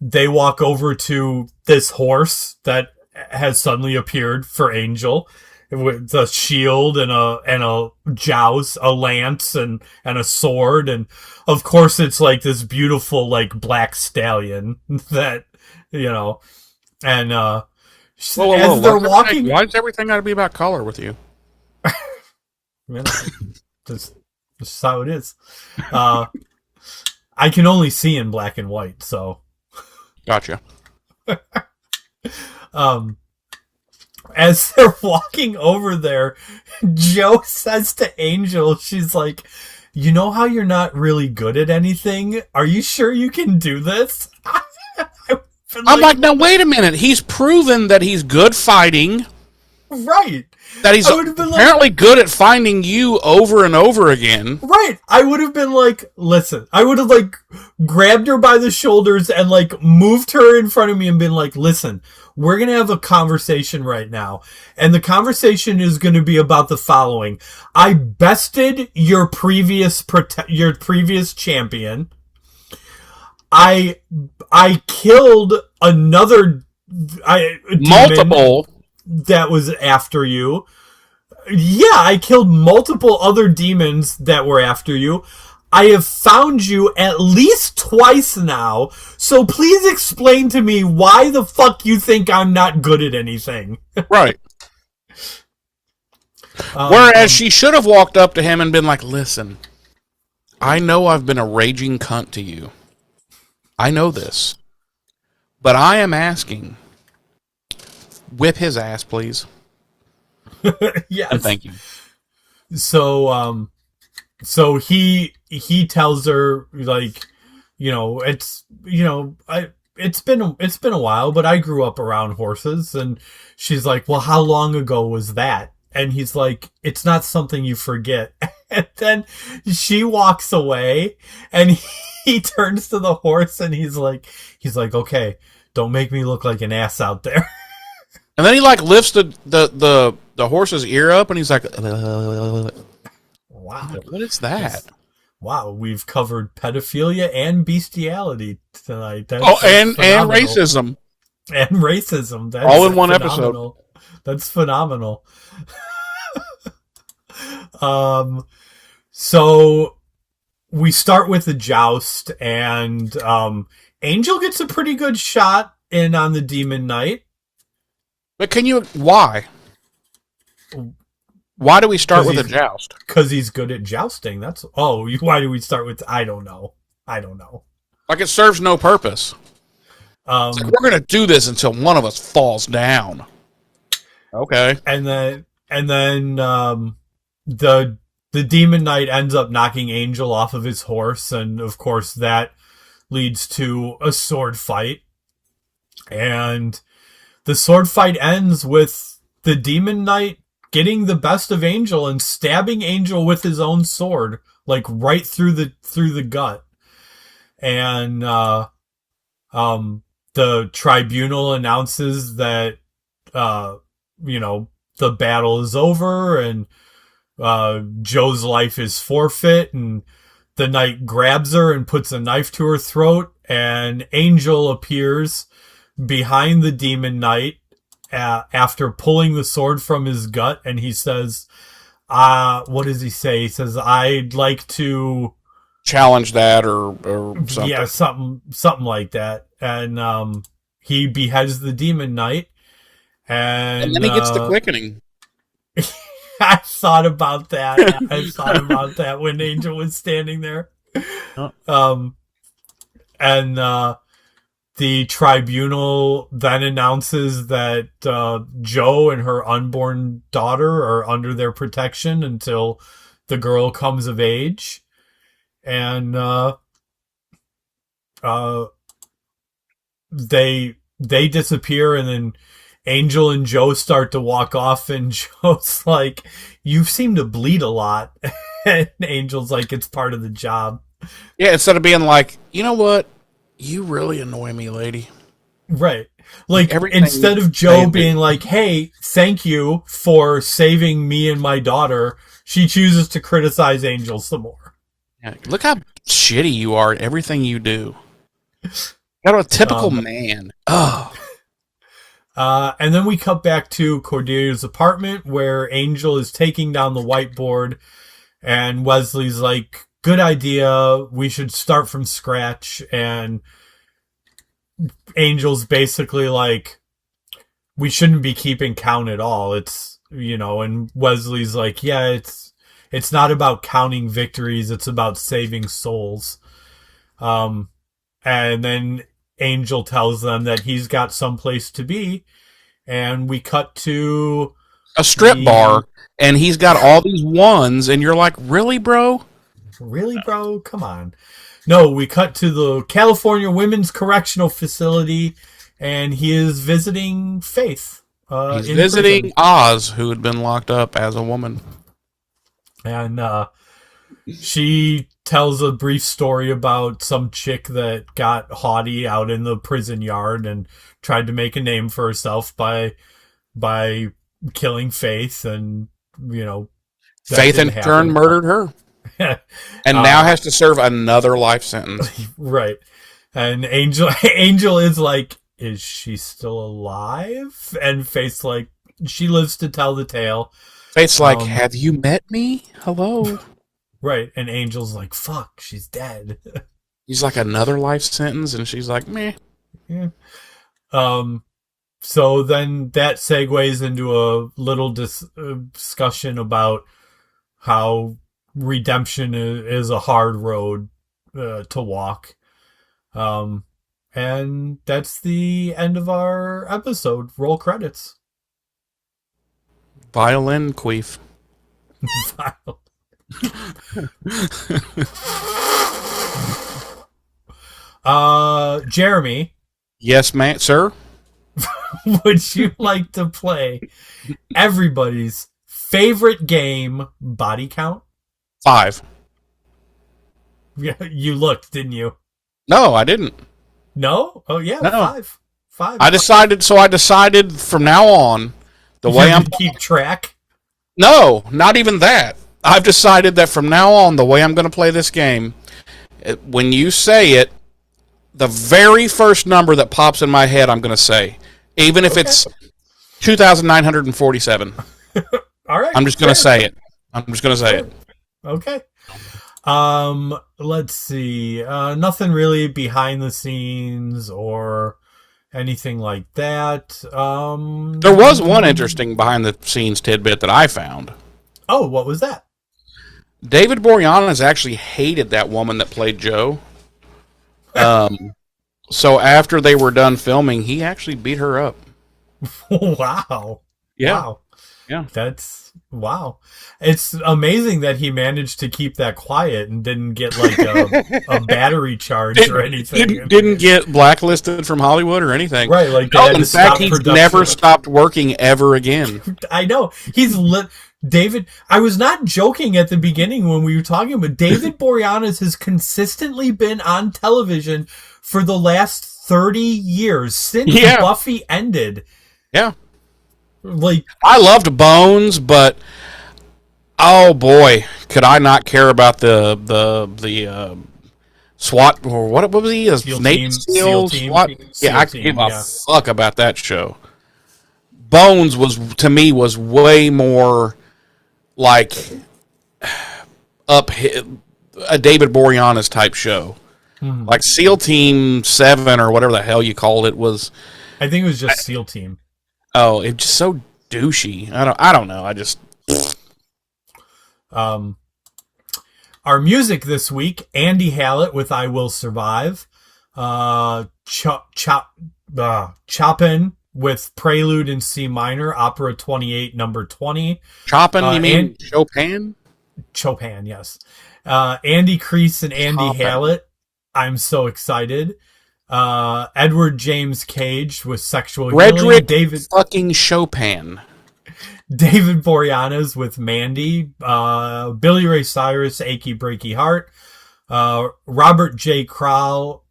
they walk over to this horse that has suddenly appeared for Angel with a shield and a joust, a lance and a sword, and of course it's like this beautiful like black stallion that, you know, and whoa, they're walking. Why does everything got to be about color with you? You know, this is how it is. I can only see in black and white, so gotcha. As they're walking over there, Joe says to Angel, she's like, you know how you're not really good at anything? Are you sure you can do this? I'm like, now wait a minute. He's proven that he's good fighting. Right. That he's apparently good at finding you over and over again. Right. I would have been like, listen, I would have like grabbed her by the shoulders and like moved her in front of me and been like, listen, we're going to have a conversation right now. And the conversation is going to be about the following. I bested your previous champion. I killed another multiple demon that was after you. Yeah, I killed multiple other demons that were after you. I have found you at least twice now, so please explain to me why the fuck you think I'm not good at anything. Right. Whereas she should have walked up to him and been like, listen, I know I've been a raging cunt to you. I know this. But I am asking, whip his ass, please. Yes. And thank you. So, so he tells her, like, it's, it's been a while, but I grew up around horses. And she's like, well, how long ago was that? And he's like, it's not something you forget. And then she walks away, and he turns to the horse, and he's like, okay, don't make me look like an ass out there. And then he like lifts the horse's ear up, and he's like, Wow. what is that? Wow, we've covered pedophilia and bestiality tonight. And phenomenal. racism. And racism. That's all in one phenomenal. episode. That's phenomenal. So we start with the joust, and Angel gets a pretty good shot in on the Demon Knight. But why? Why do we start with a joust? Because he's good at jousting. Why do we start with? I don't know. Like it serves no purpose. It's like, we're gonna do this until one of us falls down. Okay. And then the Demon Knight ends up knocking Angel off of his horse, and of course that leads to a sword fight. And the sword fight ends with the Demon Knight getting the best of Angel and stabbing Angel with his own sword, like right through the gut. And the tribunal announces that the battle is over, and Joe's life is forfeit, and the knight grabs her and puts a knife to her throat, and Angel appears behind the Demon Knight after pulling the sword from his gut, and he says, what does he say? He says, I'd like to challenge that or something. Yeah, something like that. And he beheads the Demon Knight, and then he gets the quickening. I thought about that. I thought about that when Angel was standing there. And the tribunal then announces that Joe and her unborn daughter are under their protection until the girl comes of age. And they disappear, and then Angel and Joe start to walk off, and Joe's like, you seem to bleed a lot. And Angel's like, it's part of the job. Yeah, instead of being like, you know what? You really annoy me, lady. Right. Like, instead of Joe being like, hey, thank you for saving me and my daughter, she chooses to criticize Angel some more. Yeah, look how shitty you are at everything you do. You're a typical man. Oh. And then we cut back to Cordelia's apartment, where Angel is taking down the whiteboard, and Wesley's like, good idea, we should start from scratch. And Angel's basically like, we shouldn't be keeping count at all. It's, and Wesley's like, yeah, it's not about counting victories, it's about saving souls. And then Angel tells them that he's got someplace to be, and we cut to a strip bar, and he's got all these ones, and you're like, really, bro? Really, bro? Come on. No, we cut to the California Women's Correctional Facility, and he is visiting Faith. He's visiting prison. Oz, who had been locked up as a woman. And she tells a brief story about some chick that got haughty out in the prison yard and tried to make a name for herself by killing Faith, and Faith in turn murdered her. And now has to serve another life sentence. Right. And Angel is like, is she still alive? And Faith's like, she lives to tell the tale. Faith's like, have you met me? Hello. Right. And Angel's like, fuck, she's dead. He's like, another life sentence? And she's like, meh. Yeah. So then that segues into a little discussion about how redemption is a hard road to walk. And that's the end of our episode. Roll credits. Violin queef. Jeremy. Yes, ma'am, sir. Would you like to play everybody's favorite game, Body Count? 5. Yeah, you looked, didn't you? No, I didn't. No? Oh yeah, No. 5. 5. I decided from now on the way I'm keep track. No, not even that. I've decided that from now on the way I'm going to play this game, when you say it, the very first number that pops in my head I'm going to say, even if it's 2,947. All right. I'm just going to say it. I'm just going to say it. Okay. Let's see. Nothing really behind the scenes or anything like that. There was one interesting behind the scenes tidbit that I found. Oh, what was that? David Boreanaz actually hated that woman that played Joe. So after they were done filming, he actually beat her up. Wow. Yeah. Wow. Yeah. That's wow. It's amazing that he managed to keep that quiet and didn't get like a battery charge or anything. Didn't get blacklisted from Hollywood or anything. Right, like no, in fact, he's never stopped working ever again. I know. He's David, I was not joking at the beginning when we were talking, but David Boreanaz has consistently been on television for the last 30 years since Buffy ended. Yeah. Like, I loved Bones, but oh boy, could I not care about the SWAT or what was he? SEAL team. SWAT? Yeah, I give a fuck about that show. Bones was way more like a David Boreanaz type show. Mm-hmm. Like SEAL Team 7 or whatever the hell you called it was. I think it was just SEAL Team. Oh, it's just so douchey. I don't know. I just our music this week, Andy Hallett with I Will Survive. Chopin with Prelude in C minor, Opera 28, number 20. Chopin, you mean Chopin? Chopin, yes. Andy Kreese and Andy Hallett. I'm so excited. Edward James Cage with Sexual Healing. David fucking Chopin. David Boreanaz with Mandy. Billy Ray Cyrus, Achy Breaky Heart. Robert J. Crowell,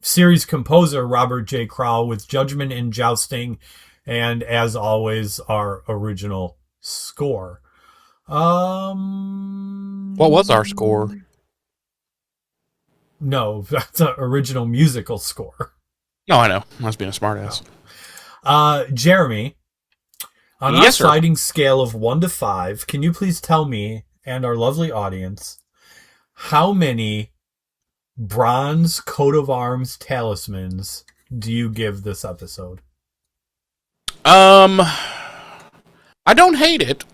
series composer Robert J. Crowell with Judgment and Jousting. And as always, our original score. What was our score? No, that's an original musical score. No, I know. I was being a smartass. Jeremy, on our sliding scale of 1 to 5, can you please tell me and our lovely audience how many bronze coat of arms talismans do you give this episode? I don't hate it.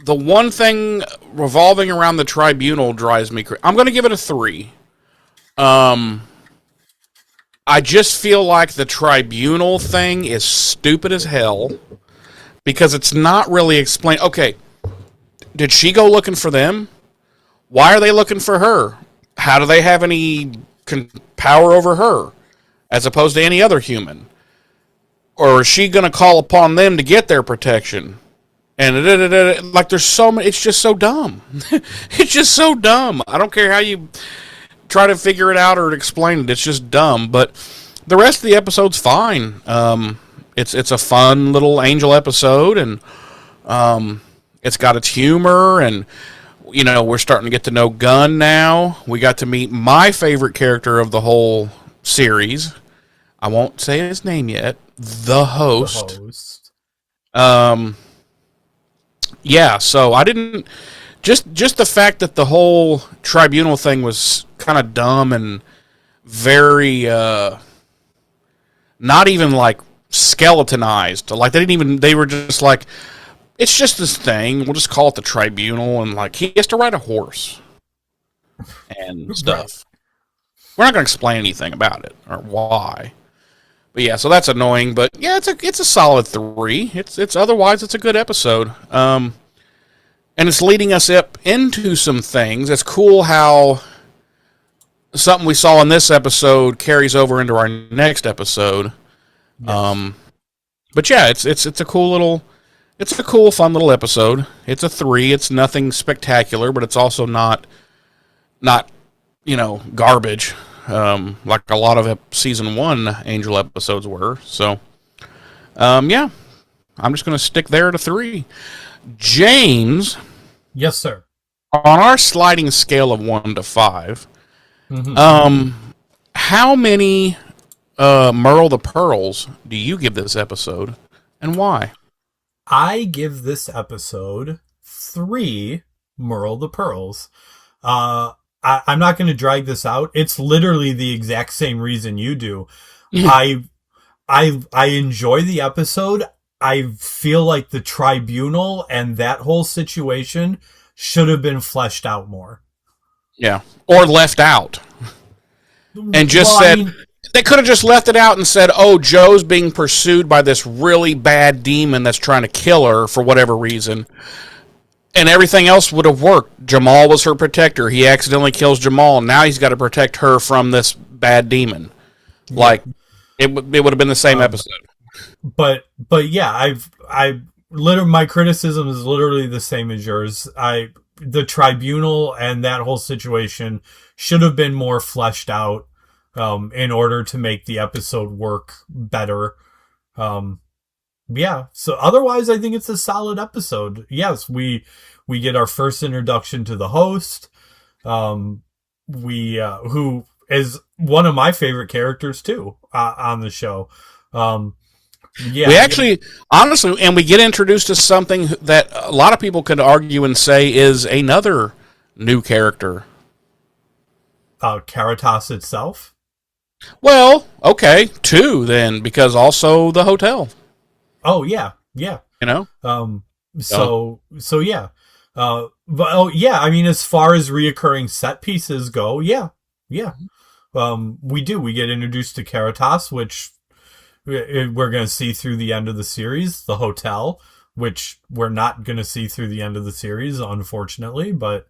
The one thing revolving around the tribunal drives me crazy. I'm going to give it a 3. I just feel like the tribunal thing is stupid as hell because it's not really explained. Okay, did she go looking for them? Why are they looking for her? How do they have any power over her as opposed to any other human? Or is she going to call upon them to get their protection? And like there's so many, it's just so dumb. It's just so dumb. I don't care how you try to figure it out or explain it. It's just dumb. But the rest of the episode's fine. It's a fun little Angel episode, and it's got its humor, and you know we're starting to get to know Gunn now. We got to meet my favorite character of the whole series. I won't say his name yet. The host. Yeah, so I didn't just the fact that the whole tribunal thing was kind of dumb and very not even like skeletonized. Like they were just like, it's just this thing. We'll just call it the tribunal, and like he has to ride a horse and stuff. We're not going to explain anything about it or why. But yeah, so that's annoying. But yeah, it's a solid 3. It's otherwise it's a good episode. And it's leading us up into some things. It's cool how something we saw in this episode carries over into our next episode. Yes. But yeah, it's a cool, fun little episode. It's a 3. It's nothing spectacular, but it's also not garbage. Like a lot of season 1 Angel episodes were. So, yeah, I'm just going to stick there at a 3. James. Yes, sir. On our sliding scale of 1 to 5, how many Merle the Pearls do you give this episode, and why? I give this episode 3 Merle the Pearls. I'm not going to drag this out. It's literally the exact same reason you do. I enjoy the episode. I feel like the tribunal and that whole situation should have been fleshed out more. Yeah. Or left out. And just they could have just left it out and said, oh, Joe's being pursued by this really bad demon that's trying to kill her for whatever reason. And everything else would have worked. Jamal was her protector. He accidentally kills Jamal. Now he's got to protect her from this bad demon. Yeah. Like, it would have been the same episode. But yeah, my criticism is literally the same as yours. The tribunal and that whole situation should have been more fleshed out, in order to make the episode work better. Yeah. So otherwise, I think it's a solid episode. Yes, we get our first introduction to the host, who is one of my favorite characters too, on the show. Yeah, we actually, honestly, and we get introduced to something that a lot of people could argue and say is another new character. Caritas itself? Well, okay, 2 then, because also the hotel. Oh, yeah, yeah. You know? So yeah. Yeah, I mean, as far as reoccurring set pieces go, yeah. We get introduced to Caritas, which we're going to see through the end of the series, the hotel, which we're not going to see through the end of the series, unfortunately, but,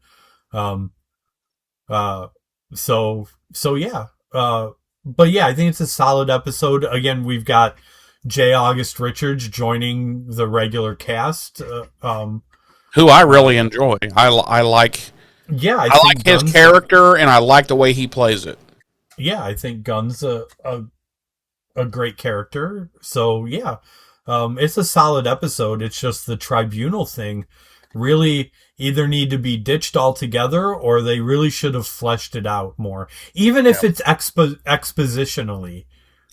so yeah. But yeah, I think it's a solid episode. Again, we've got J. August Richards joining the regular cast, who I really enjoy. I like. Yeah, I like his character, and I like the way he plays it. Yeah, I think Gunn's a great character. So yeah, it's a solid episode. It's just the tribunal thing really either need to be ditched altogether, or they really should have fleshed it out more, even if it's expositionally.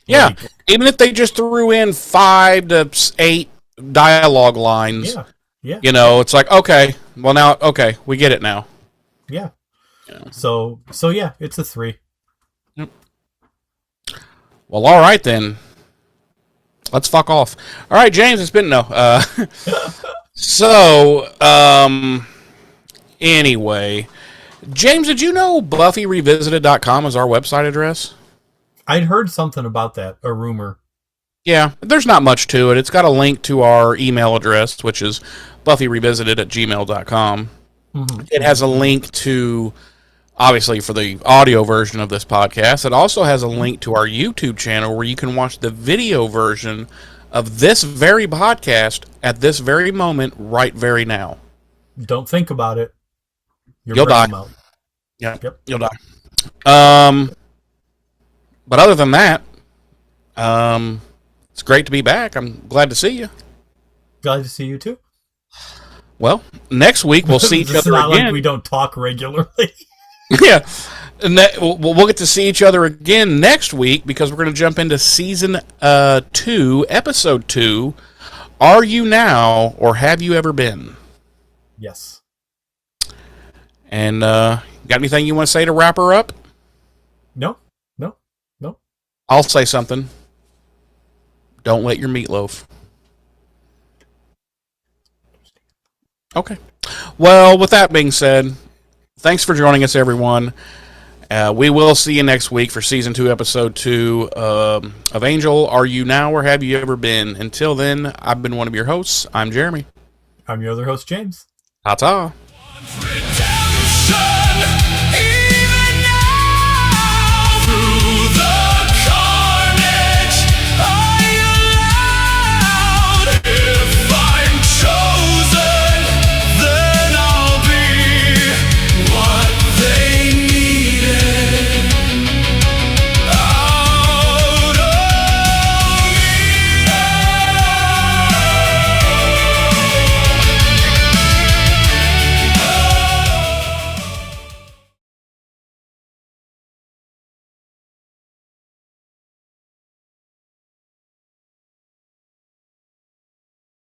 Yeah, like, even if they just threw in 5 to 8 dialogue lines. Yeah. You know, it's like, okay, well now, okay, we get it now. Yeah. So yeah, it's a 3. Yep. Well, all right then. Let's fuck off. All right, James, it's been anyway, James, did you know BuffyRevisited.com is our website address? I'd heard something about that, a rumor. Yeah, there's not much to it. It's got a link to our email address, which is BuffyRevisited@gmail.com. Mm-hmm. It has a link to, obviously, for the audio version of this podcast. It also has a link to our YouTube channel where you can watch the video version of this very podcast at this very moment, right very now. Don't think about it. You'll die. Yeah, yep. You'll die. But other than that, it's great to be back. I'm glad to see you. Glad to see you too. Well, next week we'll see each other again. Like we don't talk regularly. Yeah, and we'll get to see each other again next week because we're going to jump into season 2, episode 2. Are you now, or have you ever been? Yes. And got anything you want to say to wrap her up? No. I'll say something. Don't let your meatloaf. Okay. Well, with that being said, thanks for joining us, everyone. We will see you next week for Season 2, Episode 2 of Angel. Are You Now or Have You Ever Been? Until then, I've been one of your hosts. I'm Jeremy. I'm your other host, James. Ta-ta. Redemption!